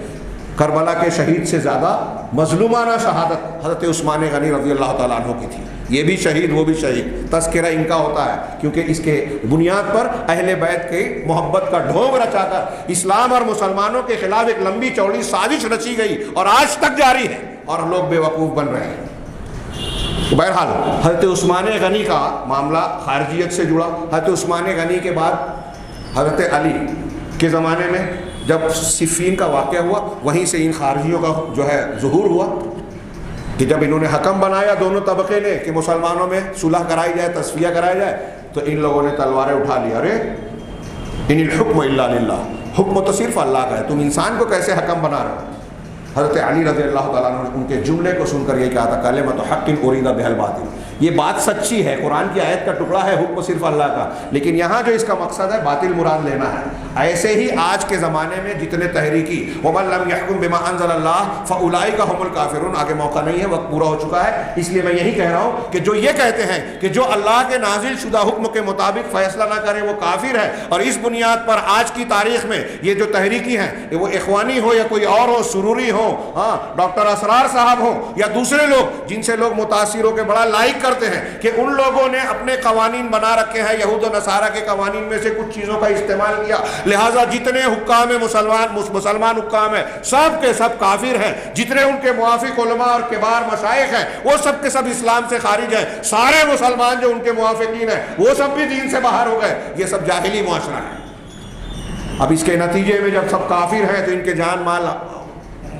کربلا کے شہید سے زیادہ مظلومانہ شہادت حضرت عثمان غنی رضی اللہ تعالیٰ عنہ کی تھی۔ یہ بھی شہید وہ بھی شہید، تذکرہ ان کا ہوتا ہے، کیونکہ اس کے بنیاد پر اہل بیت کی محبت کا ڈھونگ رچا کر اسلام اور مسلمانوں کے خلاف ایک لمبی چوڑی سازش رچی گئی اور آج تک جاری ہے، اور لوگ بے وقوف بن رہے ہیں۔ بہرحال حضرت عثمان غنی کا معاملہ خارجیت سے جڑا۔ حضرت عثمان غنی کے بعد حضرت علی کے زمانے میں جب صفین کا واقعہ ہوا، وہیں سے ان خارجیوں کا جو ہے ظہور ہوا کہ جب انہوں نے حکم بنایا دونوں طبقے نے کہ مسلمانوں میں صلح کرائی جائے، تصفیہ کرایا جائے، تو ان لوگوں نے تلواریں اٹھا لی، ارے ان الحکم الا للہ، حکم تو صرف اللہ کا ہے، تم انسان کو کیسے حکم بنا رہے ہو؟ حضرت علی رضی اللہ تعالیٰ عنہ نے ان کے جملے کو سن کر یہ کہا تھا، کلمۃ حق ارید بہا الباطل، یہ بات سچی ہے، قرآن کی آیت کا ٹکڑا ہے، حکم صرف اللہ کا، لیکن یہاں جو اس کا مقصد ہے باطل مراد لینا ہے۔ ایسے ہی آج کے زمانے میں جتنے تحریکی وَمَن لَّمْ يَحْكُم بِمَا أَنزَلَ اللَّهُ فَأُولَٰئِكَ هُمُ الْكَافِرُونَ، آگے موقع نہیں ہے، وقت پورا ہو چکا ہے، اس لیے میں یہی کہہ رہا ہوں کہ جو یہ کہتے ہیں کہ جو اللہ کے نازل شدہ حکم کے مطابق فیصلہ نہ کرے وہ کافر ہے، اور اس بنیاد پر آج کی تاریخ میں یہ جو تحریکی ہیں، وہ اخوانی ہو یا کوئی اور ہو، سروری ہو، ہاں ڈاکٹر اسرار صاحب ہو یا دوسرے لوگ جن سے لوگ متاثر ہو کے بڑا لائک کرتے ہیں کہ ان لوگوں نے اپنے قوانین بنا رکھے ہیں، یہود و نصارہ کے قوانین میں سے کچھ چیزوں کا استعمال کیا، لہٰذا جتنے حکام مسلمان حکام ہیں سب کے سب کافر ہیں، جتنے ان کے موافق علماء اور کبار مشائخ ہیں وہ سب کے سب اسلام سے خارج ہیں، سارے مسلمان جو ان کے موافقین ہیں وہ سب بھی دین سے باہر ہو گئے۔ یہ سب جاہلی معاشرہ ہے۔ اب اس کے نتیجے میں جب سب کافر ہیں تو ان کے جان مال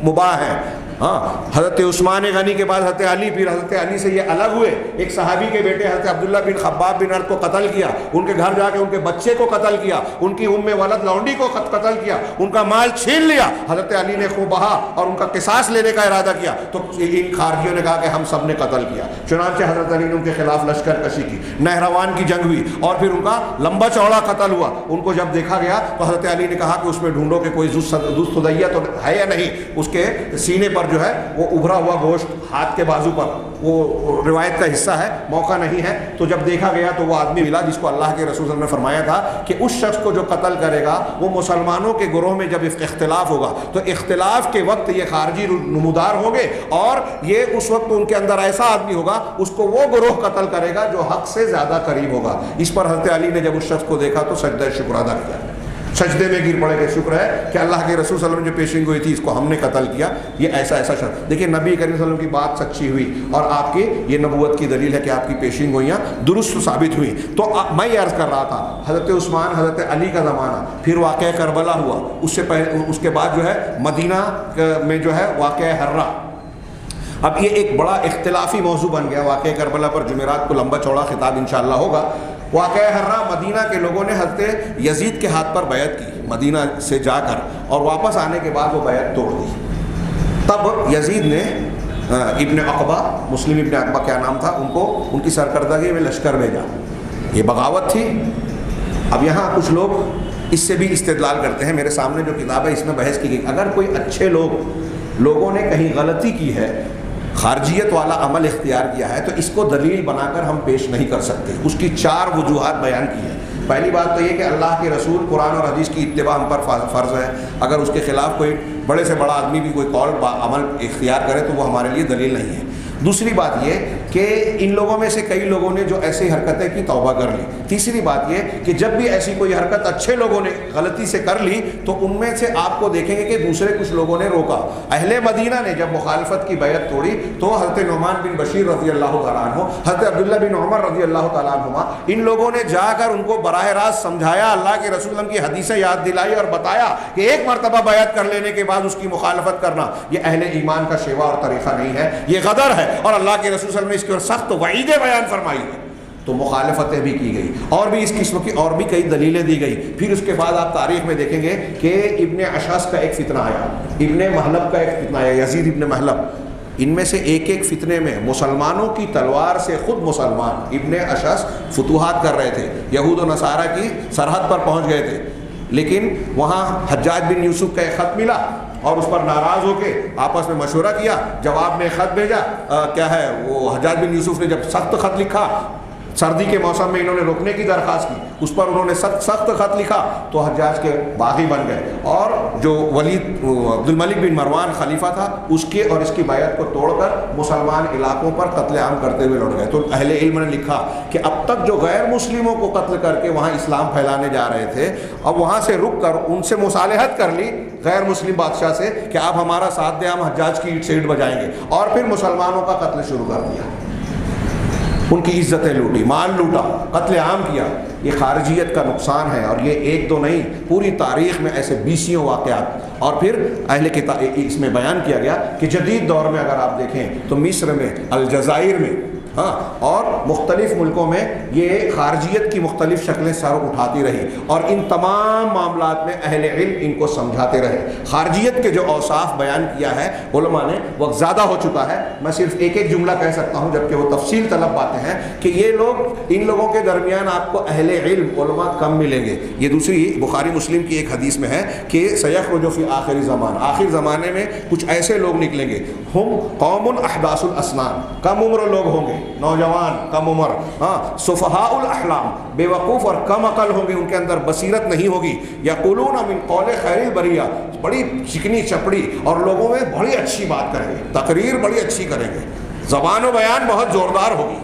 مباح ہے۔ ہاں، حضرت عثمان غنی کے بعد حضرت علی، پھر حضرت علی سے یہ الگ ہوئے، ایک صحابی کے بیٹے حضرت عبداللہ بن خباب بن ارد کو قتل کیا، ان کے گھر جا کے ان کے بچے کو قتل کیا، ان کی ام ولد لونڈی کو قتل کیا، ان کا مال چھین لیا، حضرت علی نے خوب بہا اور ان کا قصاص لینے کا ارادہ کیا، تو ان خارجیوں نے کہا کہ ہم سب نے قتل کیا، چنانچہ حضرت علی نے ان کے خلاف لشکر کشی کی، نہروان کی جنگ ہوئی، اور پھر ان کا لمبا چوڑا قتل ہوا۔ ان کو جب دیکھا گیا تو حضرت علی نے کہا کہ اس میں ڈھونڈو کہ کوئی ذوالثدیہ تو ہے یا نہیں، اس کے سینے پر جو ہے وہ ابھرا ہوا گوشت، ہاتھ کے بازو پر، وہ روایت کا حصہ ہے، موقع نہیں ہے۔ تو جب دیکھا گیا تو وہ آدمی ملا جس کو اللہ کے رسول صلی اللہ علیہ وسلم نے فرمایا تھا کہ اس شخص کو جو قتل کرے گا وہ مسلمانوں کے گروہ میں جب اختلاف ہوگا تو اختلاف کے وقت یہ خارجی نمودار ہوں گے، اور یہ اس وقت ان کے اندر ایسا آدمی ہوگا اس کو وہ گروہ قتل کرے گا جو حق سے زیادہ قریب ہوگا۔ اس پر حضرت علی نے جب اس شخص کو دیکھا تو سجدہ شکر ادا کیا، سجدے میں گر پڑے کہ شکر ہے کہ اللہ کے رسول صلی اللہ علیہ وسلم جو پیشنگ ہوئی تھی اس کو ہم نے قتل کیا، یہ ایسا شخص۔ دیکھیں نبی کریم صلی اللہ علیہ وسلم کی بات سچی ہوئی اور آپ کی یہ نبوت کی دلیل ہے کہ آپ کی پیشنگ ہوئیاں درست ثابت ہوئی۔ تو میں یہ عرض کر رہا تھا حضرت عثمان حضرت علی کا زمانہ، پھر واقعہ کربلا ہوا، اس سے پہلے اس کے بعد جو ہے مدینہ میں جو ہے واقعہ حرہ۔ اب یہ ایک بڑا اختلافی موضوع بن گیا، واقعہ کربلا پر جمعرات کو لمبا چوڑا خطاب انشاءاللہ ہوگا۔ واقعہ حرہ، مدینہ کے لوگوں نے حضرت یزید کے ہاتھ پر بیعت کی مدینہ سے جا کر، اور واپس آنے کے بعد وہ بیعت توڑ دی۔ تب یزید نے ابن عقبہ، مسلم ابن عقبہ کیا نام تھا، ان کو ان کی سرکردگی میں لشکر بھیجا، یہ بغاوت تھی۔ اب یہاں کچھ لوگ اس سے بھی استدلال کرتے ہیں، میرے سامنے جو کتاب ہے اس میں بحث کی گئی، اگر کوئی اچھے لوگوں نے کہیں غلطی کی ہے، خارجیت والا عمل اختیار کیا ہے، تو اس کو دلیل بنا کر ہم پیش نہیں کر سکتے۔ اس کی 4 وجوہات بیان کی ہیں۔ پہلی بات تو یہ کہ اللہ کے رسول قرآن اور حدیث کی اتباع ہم پر فرض ہے، اگر اس کے خلاف کوئی بڑے سے بڑا آدمی بھی کوئی قول عمل اختیار کرے تو وہ ہمارے لیے دلیل نہیں ہے۔ دوسری بات یہ کہ ان لوگوں میں سے کئی لوگوں نے جو ایسی حرکتیں کی توبہ کر لی۔ تیسری بات یہ کہ جب بھی ایسی کوئی حرکت اچھے لوگوں نے غلطی سے کر لی تو ان میں سے آپ کو دیکھیں گے کہ دوسرے کچھ لوگوں نے روکا۔ اہل مدینہ نے جب مخالفت کی بیعت توڑی تو حضرت نعمان بن بشیر رضی اللہ تعالیٰ عنہ، حضرت عبداللہ بن عمر رضی اللہ تعالیٰ عنہما، ان لوگوں نے جا کر ان کو براہ راست سمجھایا، اللہ کے رسول وسلم کی حدیثیں یاد دلائی اور بتایا کہ ایک مرتبہ بیعت کر لینے کے بعد اس کی مخالفت کرنا یہ اہل ایمان کا شیوا اور طریقہ نہیں ہے، یہ غدر ہے، اور اللہ کے رسول صلی اللہ علیہ وسلم نے اس کی سخت وعیدیں بیان فرمائی ہے۔ تو مخالفتیں بھی کی گئی اور بھی اس قسم کی اور بھی کئی دلیلیں دی گئی۔ پھر اس کے بعد آپ تاریخ میں دیکھیں گے کہ ابن اشعث کا ایک فتنہ آیا، ابن محلب کا ایک فتنہ آیا، یزید ابن محلب، ان میں سے ایک ایک فتنے میں مسلمانوں کی تلوار سے خود مسلمان ابن اشعث فتوحات کر رہے تھے، یہود و نصارہ کی سرحد پر پہنچ گئے تھے، لیکن وہاں حجاج بن یوسف کا ایک خط ملا اور اس پر ناراض ہو کے آپس میں مشورہ کیا، جواب میں خط بھیجا، کیا ہے وہ حجاج بن یوسف نے جب سخت خط لکھا، سردی کے موسم میں انہوں نے روکنے کی درخواست کی، اس پر انہوں نے سخت خط لکھا تو حجاج کے باغی بن گئے، اور جو ولید عبد الملک بن مروان خلیفہ تھا اس کے اور اس کی بیعت کو توڑ کر مسلمان علاقوں پر قتل عام کرتے ہوئے لوٹ گئے۔ تو اہل علم نے لکھا کہ اب تک جو غیر مسلموں کو قتل کر کے وہاں اسلام پھیلانے جا رہے تھے، اب وہاں سے رک کر ان سے مصالحت کر لی غیر مسلم بادشاہ سے کہ آپ ہمارا ساتھ دیں، ہم حجاج کی اینٹ سے اینٹ بجائیں گے، اور پھر مسلمانوں کا قتل شروع کر دیا، ان کی عزتیں لوٹی، مال لوٹا، قتل عام کیا۔ یہ خارجیت کا نقصان ہے، اور یہ ایک دو نہیں، پوری تاریخ میں ایسے بیسیوں واقعات۔ اور پھر اہل کتاب اس میں بیان کیا گیا کہ جدید دور میں اگر آپ دیکھیں تو مصر میں، الجزائر میں ہاں، اور مختلف ملکوں میں یہ خارجیت کی مختلف شکلیں سر اٹھاتی رہی، اور ان تمام معاملات میں اہل علم ان کو سمجھاتے رہے۔ خارجیت کے جو اوصاف بیان کیا ہے علماء نے، وقت زیادہ ہو چکا ہے، میں صرف ایک ایک جملہ کہہ سکتا ہوں جبکہ وہ تفصیل طلب باتیں ہیں، کہ یہ لوگ، ان لوگوں کے درمیان آپ کو اہل علم علماء کم ملیں گے۔ یہ دوسری بخاری مسلم کی ایک حدیث میں ہے کہ سیخرج فی آخر زمان، آخر زمانے میں کچھ ایسے لوگ نکلیں گے، ہم قوم احداث الاسنان، کم عمر لوگ ہوں گے، نوجوان کم عمر، ہاں، سفہاء الاحلام، بے وقوف اور کم عقل ہوں گے، ان کے اندر بصیرت نہیں ہوگی، یقولون من قول خیر البریہ، بڑی چکنی چپڑی اور لوگوں میں بڑی اچھی بات کریں گے، تقریر بڑی اچھی کریں گے، زبان و بیان بہت زوردار ہوگی،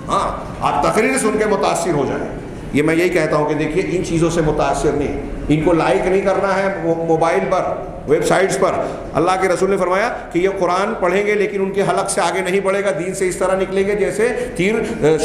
ہاں، آپ تقریر سن کے متاثر ہو جائیں۔ یہ میں یہی کہتا ہوں کہ دیکھیے ان چیزوں سے متاثر نہیں، ان کو لائک نہیں کرنا ہے موبائل پر، ویب سائٹس پر۔ اللہ کے رسول نے فرمایا کہ یہ قرآن پڑھیں گے لیکن ان کے حلق سے آگے نہیں بڑھے گا، دین سے اس طرح نکلیں گے جیسے تیر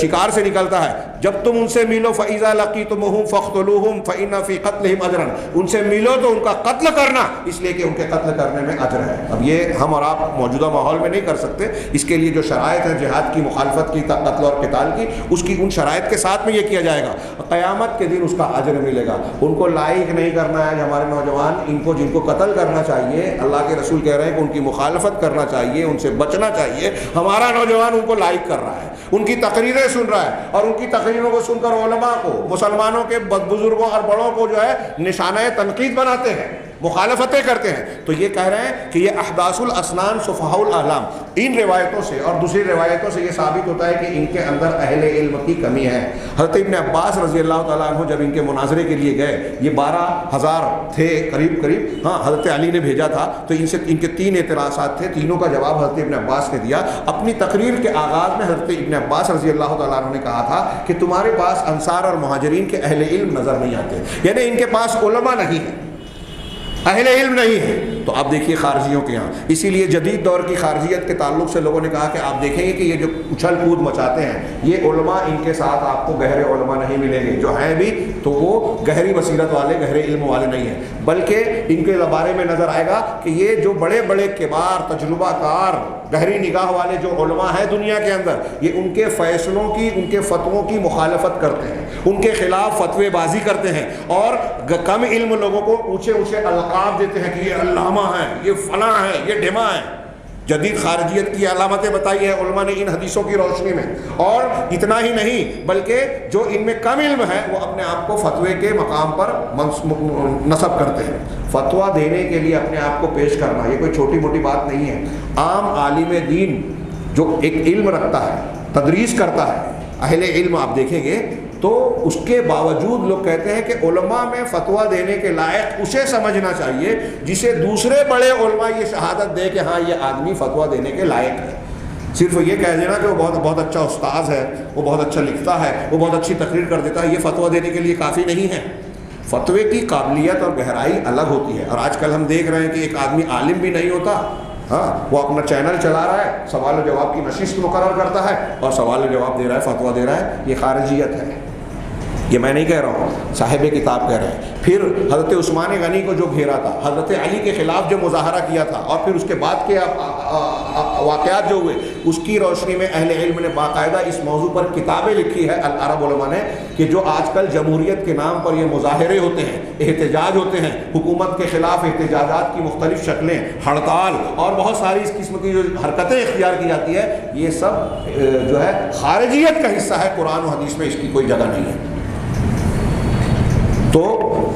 شکار سے نکلتا ہے۔ جب تم ان سے ملو فَإِذَا لَقِيتُمُوهُمْ فَاقْتُلُوهُمْ فَإِنَّ فِي قَتْلِهِمْ أَجْرًا، ان سے ملو تو ان کا قتل کرنا، اس لیے کہ ان کے قتل کرنے میں اجر ہے۔ اب یہ ہم اور آپ موجودہ ماحول میں نہیں کر سکتے، اس کے لیے جو شرائط ہیں جہاد کی، مخالفت کی، قتل اور قتال کی، اس کی ان شرائط کے ساتھ میں یہ کیا جائے گا، قیامت کے دن اس کا اجر ملے گا۔ ان کو لائک نہیں کرنا ہے ہمارے نوجوان، ان کو جن کو قتل کرنا چاہیے، اللہ کے رسول کہہ رہے ہیں کہ ان کی مخالفت کرنا چاہیے، ان سے بچنا چاہیے۔ ہمارا نوجوان ان کو لائک کر رہا ہے، ان کی تقریریں سن رہا ہے، اور ان کی تقریروں کو سن کر علماء کو، مسلمانوں کے بزرگوں اور بڑوں کو جو ہے نشانہ تنقید بناتے ہیں، مخالفتیں کرتے ہیں۔ تو یہ کہہ رہے ہیں کہ یہ احداث الاسنان صفہاء الاحلام، ان روایتوں سے اور دوسری روایتوں سے یہ ثابت ہوتا ہے کہ ان کے اندر اہل علم کی کمی ہے۔ حضرت ابن عباس رضی اللہ تعالیٰ عنہ جب ان کے مناظرے کے لیے گئے، یہ 12,000 تھے قریب، ہاں، حضرت علی نے بھیجا تھا، تو ان سے ان کے 3 اعتراضات تھے، تینوں کا جواب حضرت ابن عباس نے دیا۔ اپنی تقریر کے آغاز میں حضرت ابن عباس رضی اللہ تعالیٰ عنہ نے کہا تھا کہ تمہارے پاس انصار اور مہاجرین کے اہل علم نظر نہیں آتے، یعنی ان کے پاس علماء نہیں ہے، اہل علم نہیں ہے۔ تو آپ دیکھیے خارجیوں کے یہاں، اسی لیے جدید دور کی خارجیت کے تعلق سے لوگوں نے کہا کہ آپ دیکھیں گے کہ یہ جو اچھل کود مچاتے ہیں، یہ علماء، ان کے ساتھ آپ کو گہرے علماء نہیں ملیں گے، جو ہیں بھی تو وہ گہری بصیرت والے، گہرے علم والے نہیں ہیں، بلکہ ان کے بارے میں نظر آئے گا کہ یہ جو بڑے بڑے کبار، تجربہ کار، گہری نگاہ والے جو علماء ہیں دنیا کے اندر، یہ ان کے فیصلوں کی، ان کے فتووں کی مخالفت کرتے ہیں، ان کے خلاف فتوے بازی کرتے ہیں، اور کم علم لوگوں کو اونچے اونچے القاب دیتے ہیں کہ یہ علامہ ہیں، یہ فلاں ہیں، یہ ڈھما ہیں۔ جدید خارجیت کی علامتیں بتائی ہیں علماء نے ان حدیثوں کی روشنی میں، اور اتنا ہی نہیں بلکہ جو ان میں کم علم ہے وہ اپنے آپ کو فتوے کے مقام پر نصب کرتے ہیں۔ فتویٰ دینے کے لیے اپنے آپ کو پیش کرنا یہ کوئی چھوٹی موٹی بات نہیں ہے۔ عام عالم دین جو ایک علم رکھتا ہے، تدریس کرتا ہے، اہل علم آپ دیکھیں گے تو اس کے باوجود لوگ کہتے ہیں کہ علماء میں فتویٰ دینے کے لائق اسے سمجھنا چاہیے جسے دوسرے بڑے علماء یہ شہادت دے کہ ہاں یہ آدمی فتویٰ دینے کے لائق ہے۔ صرف یہ کہہ دینا کہ وہ بہت اچھا استاذ ہے، وہ بہت اچھا لکھتا ہے، وہ بہت اچھی تقریر کر دیتا ہے، یہ فتویٰ دینے کے لیے کافی نہیں ہے۔ فتوے کی قابلیت اور گہرائی الگ ہوتی ہے، اور آج کل ہم دیکھ رہے ہیں کہ ایک آدمی عالم بھی نہیں ہوتا، ہاں، وہ اپنا چینل چلا رہا ہے، سوال و جواب کی نشست مقرر کرتا ہے اور سوال و جواب دے رہا ہے، فتویٰ دے رہا ہے۔ یہ خارجیت ہے، یہ میں نہیں کہہ رہا ہوں، صاحب کتاب کہہ رہے ہیں۔ پھر حضرت عثمان غنی کو جو گھیرا تھا، حضرت علی کے خلاف جو مظاہرہ کیا تھا، اور پھر اس کے بعد کے واقعات جو ہوئے، اس کی روشنی میں اہل علم نے باقاعدہ اس موضوع پر کتابیں لکھی ہے، العرب علماء نے، کہ جو آج کل جمہوریت کے نام پر یہ مظاہرے ہوتے ہیں، احتجاج ہوتے ہیں، حکومت کے خلاف احتجاجات کی مختلف شکلیں، ہڑتال اور بہت ساری اس قسم کی جو حرکتیں اختیار کی جاتی ہے، یہ سب جو ہے خارجیت کا حصہ ہے، قرآن و حدیث میں اس کی کوئی جگہ نہیں ہے۔ تو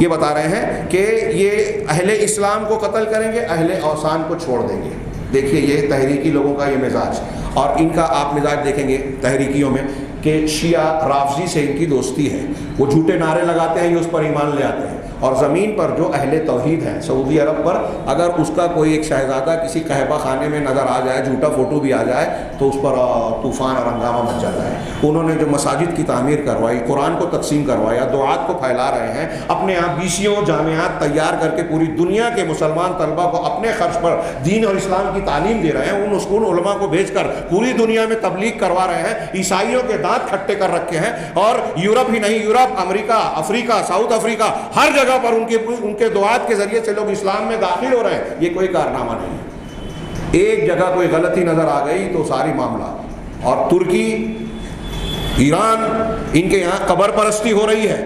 یہ بتا رہے ہیں کہ یہ اہل اسلام کو قتل کریں گے، اہل اوثان کو چھوڑ دیں گے۔ دیکھیے یہ تحریکی لوگوں کا یہ مزاج، اور ان کا آپ مزاج دیکھیں گے تحریکیوں میں کہ شیعہ رافضی سے ان کی دوستی ہے، وہ جھوٹے نعرے لگاتے ہیں، یہ اس پر ایمان لے آتے ہیں، اور زمین پر جو اہل توحید ہیں سعودی عرب پر، اگر اس کا کوئی ایک شہزادہ کسی قہبہ خانے میں نظر آ جائے، جھوٹا فوٹو بھی آ جائے، تو اس پر طوفان اور ہنگامہ مچ جاتا ہے۔ انہوں نے جو مساجد کی تعمیر کروائی، قرآن کو تقسیم کروایا، دعات کو پھیلا رہے ہیں، اپنے آپ بیسیوں جامعات تیار کر کے پوری دنیا کے مسلمان طلبہ کو اپنے خرچ پر دین اور اسلام کی تعلیم دے رہے ہیں، ان علماء کو بھیج کر پوری دنیا میں تبلیغ کروا رہے ہیں، عیسائیوں کے دانت کھٹے کر رکھے ہیں، اور یورپ ہی نہیں، یورپ، امریکہ، افریقہ، ساؤتھ افریقہ، ہر جگہ پر ان کے دعات کے ذریعے سے لوگ اسلام میں داخل ہو رہے ہیں۔ یہ کوئی کارنامہ نہیں ہے، ایک جگہ کوئی غلطی نظر آ گئی تو ساری معاملہ اور ترکی، ایران، ان کے یہاں قبر پرستی ہو رہی ہے،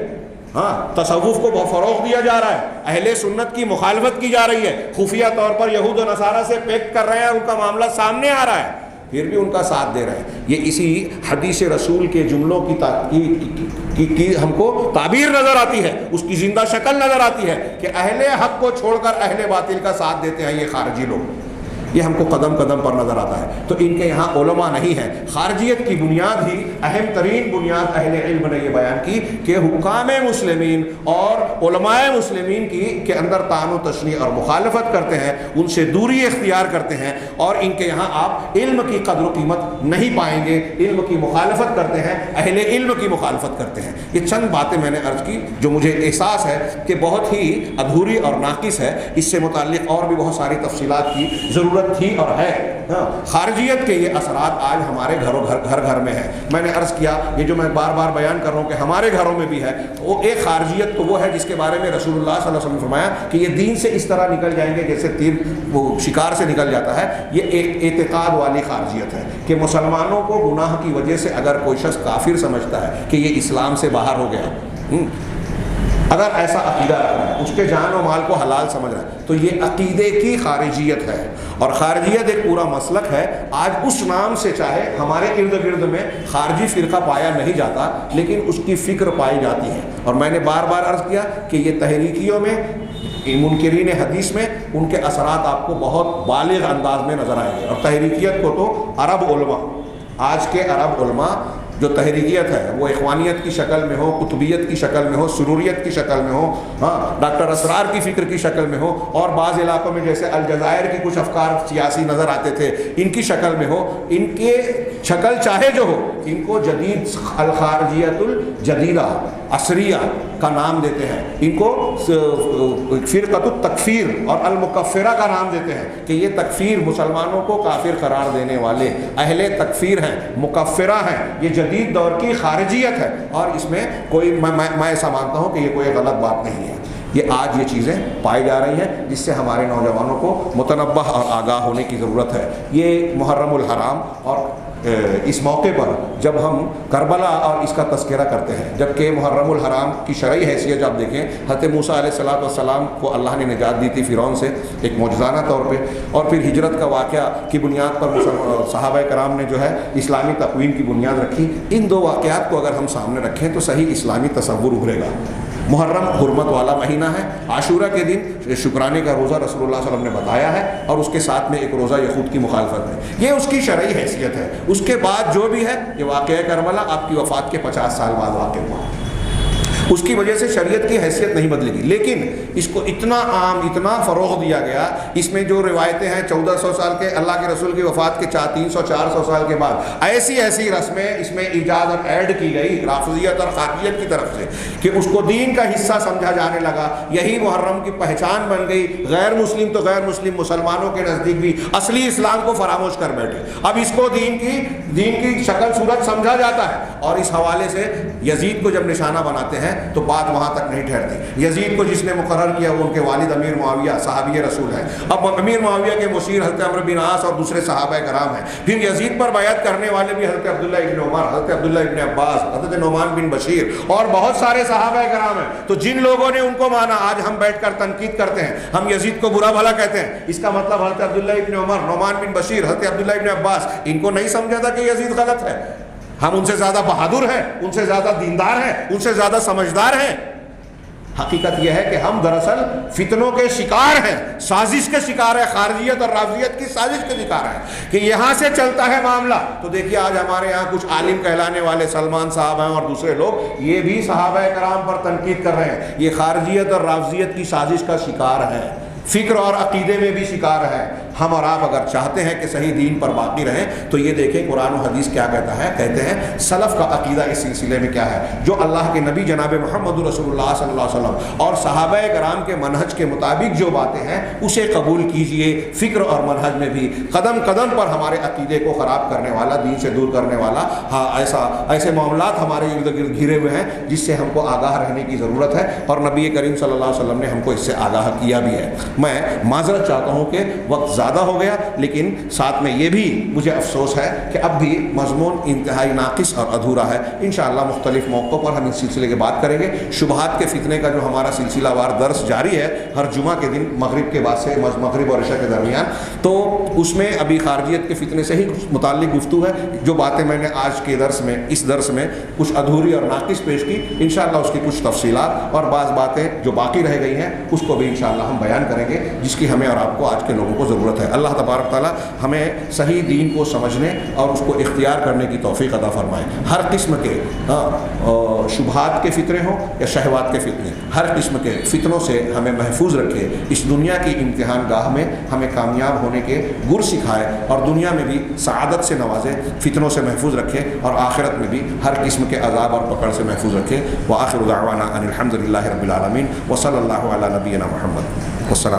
ہاں تصوف کو بہت فروغ دیا جا رہا ہے، اہل سنت کی مخالفت کی جا رہی ہے، خفیہ طور پر یہود و نصارہ سے پیکٹ کر رہے ہیں، ان کا معاملہ سامنے آ رہا ہے، پھر بھی ان کا ساتھ دے رہے ہیں۔ یہ اسی حدیث رسول کے جملوں کی ہم کو تعبیر نظر آتی ہے، اس کی زندہ شکل نظر آتی ہے کہ اہل حق کو چھوڑ کر اہل باطل کا ساتھ دیتے ہیں یہ خارجی لوگ، یہ ہم کو قدم قدم پر نظر آتا ہے۔ تو ان کے یہاں علماء نہیں ہیں۔ خارجیت کی بنیاد ہی، اہم ترین بنیاد اہل علم نے یہ بیان کی کہ حکام مسلمین اور علماء مسلمین کے اندر طعن و تشنیع اور مخالفت کرتے ہیں، ان سے دوری اختیار کرتے ہیں، اور ان کے یہاں آپ علم کی قدر و قیمت نہیں پائیں گے، علم کی مخالفت کرتے ہیں، اہل علم کی مخالفت کرتے ہیں۔ یہ چند باتیں میں نے عرض کی جو مجھے احساس ہے کہ بہت ہی ادھوری اور ناقص ہے، اس سے متعلق اور بھی بہت ساری تفصیلات کی ضرورت تھی اور ہے۔ خارجیت کے یہ اثرات آج ہمارے گھر گھر میں ہیں۔ میں نے عرض کیا یہ جو میں بار بار بیان کر رہا ہوں کہ ہمارے گھروں میں بھی ہے، وہ ایک خارجیت تو وہ ہے جس کے بارے میں رسول اللہ صلی اللہ علیہ وسلم نے فرمایا کہ یہ دین سے اس طرح نکل جائیں گے جیسے تیر وہ شکار سے نکل جاتا ہے۔ یہ ایک اعتقاد والی خارجیت ہے کہ مسلمانوں کو گناہ کی وجہ سے اگر کوئی شخص کافر سمجھتا ہے کہ یہ اسلام سے باہر ہو گیا، اگر ایسا عقیدہ رکھ رہا ہے، اس کے جان و مال کو حلال سمجھ رہا ہے، تو یہ عقیدے کی خارجیت ہے۔ اور خارجیت ایک پورا مسلک ہے۔ آج اس نام سے چاہے ہمارے ارد گرد میں خارجی فرقہ پایا نہیں جاتا، لیکن اس کی فکر پائی جاتی ہے۔ اور میں نے بار بار عرض کیا کہ یہ تحریکیوں میں، منکرین حدیث میں ان کے اثرات آپ کو بہت بالغ انداز میں نظر آئیں گے۔ اور تحریکیت کو تو عرب علماء، آج کے عرب علماء جو تحریکیت ہے وہ اخوانیت کی شکل میں ہو، قطبیت کی شکل میں ہو، سروریت کی شکل میں ہو، ہاں ڈاکٹر اسرار کی فکر کی شکل میں ہو، اور بعض علاقوں میں جیسے الجزائر کی کچھ افکار سیاسی نظر آتے تھے ان کی شکل میں ہو، ان کے شکل چاہے جو ہو، ان کو جدید الخارجیت الجدیدہ عصریہ کا نام دیتے ہیں، ان کو فرقۃ التکفیر اور المکفرہ کا نام دیتے ہیں کہ یہ تکفیر، مسلمانوں کو کافر قرار دینے والے اہل تکفیر ہیں، مکفرہ ہیں، یہ جدید دور کی خارجیت ہے۔ اور اس میں کوئی میں ایسا مانتا ہوں کہ یہ کوئی غلط بات نہیں ہے۔ یہ آج یہ چیزیں پائی جا رہی ہیں جس سے ہمارے نوجوانوں کو متنبہ اور آگاہ ہونے کی ضرورت ہے۔ یہ محرم الحرام اور اس موقع پر جب ہم کربلا اور اس کا تذکرہ کرتے ہیں، جبکہ محرم الحرام کی شرعی حیثیت آپ دیکھیں، حضرت موسیٰ علیہ السلام کو اللہ نے نجات دی تھی فرعون سے ایک معجزانہ طور پہ، اور پھر ہجرت کا واقعہ کی بنیاد پر صحابہ کرام نے جو ہے اسلامی تقویم کی بنیاد رکھی۔ ان دو واقعات کو اگر ہم سامنے رکھیں تو صحیح اسلامی تصور ابھرے گا۔ محرم حرمت والا مہینہ ہے، عاشورہ کے دن شکرانے کا روزہ رسول اللہ صلی اللہ علیہ وسلم نے بتایا ہے، اور اس کے ساتھ میں ایک روزہ یہود کی مخالفت ہے، یہ اس کی شرعی حیثیت ہے۔ اس کے بعد جو بھی ہے، یہ واقعہ کربلا آپ کی وفات کے 50 سال بعد واقع ہوا، اس کی وجہ سے شریعت کی حیثیت نہیں بدلے گی، لیکن اس کو اتنا عام، اتنا فروغ دیا گیا، اس میں جو روایتیں ہیں 1400 سال کے اللہ کے رسول کی وفات کے 300-400 سال کے بعد ایسی رسمیں اس میں ایجاد اور ایڈ کی گئی رافضیت اور خارجیت کی طرف سے کہ اس کو دین کا حصہ سمجھا جانے لگا۔ یہی محرم کی پہچان بن گئی۔ غیر مسلم تو غیر مسلم، مسلمانوں کے نزدیک بھی اصلی اسلام کو فراموش کر بیٹھے، اب اس کو دین کی شکل صورت سمجھا جاتا ہے۔ اور اس حوالے سے یزید کو جب نشانہ بناتے ہیں تو بات وہاں تک نہیں ٹھہرتی۔ یزید کو جس نے مقرر کیا وہ ان کے والد امیر معاویہ صحابی رسول ہیں۔ اب امیر معاویہ کے مشیر حضرت عمرو بن عاص اور دوسرے صحابہ کرام ہیں۔ پھر یزید پر بیعت کرنے والے بھی حضرت عبداللہ ابن عمر، حضرت عبداللہ ابن عباس، حضرت نعمان بن بشیر اور بہت سارے صحابہ کرام ہیں۔ تو جن لوگوں نے ان کو مانا، آج ہم بیٹھ کر تنقید کرتے ہیں، ہم یزید کو برا بھلا کہتے ہیں، اس کا مطلب حضرت عبداللہ ابن عمر، نعمان بن بشیر، حضرت عبداللہ ابن عباس، ان کو نہیں سمجھا تھا کہ یزید غلط ہے؟ ہم ان سے زیادہ بہادر ہیں، ان سے زیادہ دیندار ہیں، ان سے زیادہ سمجھدار ہیں۔ حقیقت یہ ہے کہ ہم دراصل فتنوں کے شکار ہیں، سازش کے شکار ہیں، خارجیت اور رافضیت کی سازش کے شکار ہیں کہ یہاں سے چلتا ہے معاملہ۔ تو دیکھیے آج ہمارے یہاں کچھ عالم کہلانے والے سلمان صاحب ہیں اور دوسرے لوگ، یہ بھی صحابہ کرام پر تنقید کر رہے ہیں، یہ خارجیت اور رافضیت کی سازش کا شکار ہیں، فکر اور عقیدے میں بھی شکار ہے۔ ہم اور آپ اگر چاہتے ہیں کہ صحیح دین پر باقی رہیں تو یہ دیکھیں قرآن و حدیث کیا کہتا ہے۔ کہتے ہیں سلف کا عقیدہ اس سلسلے میں کیا ہے، جو اللہ کے نبی جناب محمد رسول اللہ صلی اللہ علیہ وسلم اور صحابہ کرام کے منہج کے مطابق جو باتیں ہیں اسے قبول کیجئے۔ فکر اور منہج میں بھی قدم قدم پر ہمارے عقیدے کو خراب کرنے والا، دین سے دور کرنے والا ایسے معاملات ہمارے ارد گرد گھرے ہوئے ہیں جس سے ہم کو آگاہ رہنے کی ضرورت ہے، اور نبی کریم صلی اللہ علیہ وسلم نے ہم کو اس سے آگاہ کیا بھی ہے۔ میں معذرت چاہتا ہوں کہ وقت زیادہ ہو گیا، لیکن ساتھ میں یہ بھی مجھے افسوس ہے کہ اب بھی مضمون انتہائی ناقص اور ادھورا ہے۔ انشاءاللہ مختلف موقعوں پر ہم اس سلسلے کی بات کریں گے۔ شبہات کے فتنے کا جو ہمارا سلسلہ وار درس جاری ہے ہر جمعہ کے دن مغرب کے بعد سے، مغرب اور عشاء کے درمیان، تو اس میں ابھی خارجیت کے فتنے سے ہی متعلق گفتگو ہے۔ جو باتیں میں نے آج کے درس میں، اس درس میں کچھ ادھوری اور ناقص پیش کی، انشاءاللہ اس کی کچھ تفصیلات اور بعض باتیں جو باقی رہ گئی ہیں اس کو بھی انشاءاللہ ہم بیان کریں گے، جس کی ہمیں اور آپ کو آج کے لوگوں کو ضرورت ہے۔ اللہ تبارک تعالیٰ ہمیں صحیح دین کو سمجھنے اور اس کو اختیار کرنے کی توفیق عطا فرمائے۔ ہر قسم کے شبہات کے فتنے ہوں یا شہوات کے فتنے، ہر قسم کے فتنوں سے ہمیں محفوظ رکھے، اس دنیا کی امتحان گاہ میں ہمیں کامیاب ہونے کے گر سکھائے اور دنیا میں بھی سعادت سے نوازے، فتنوں سے محفوظ رکھے اور آخرت میں بھی ہر قسم کے عذاب اور پکڑ سے محفوظ رکھے۔ وآخر دعوانا ان الحمد للہ رب العالمین وصلی اللہ علی نبینا محمد۔ والسلام۔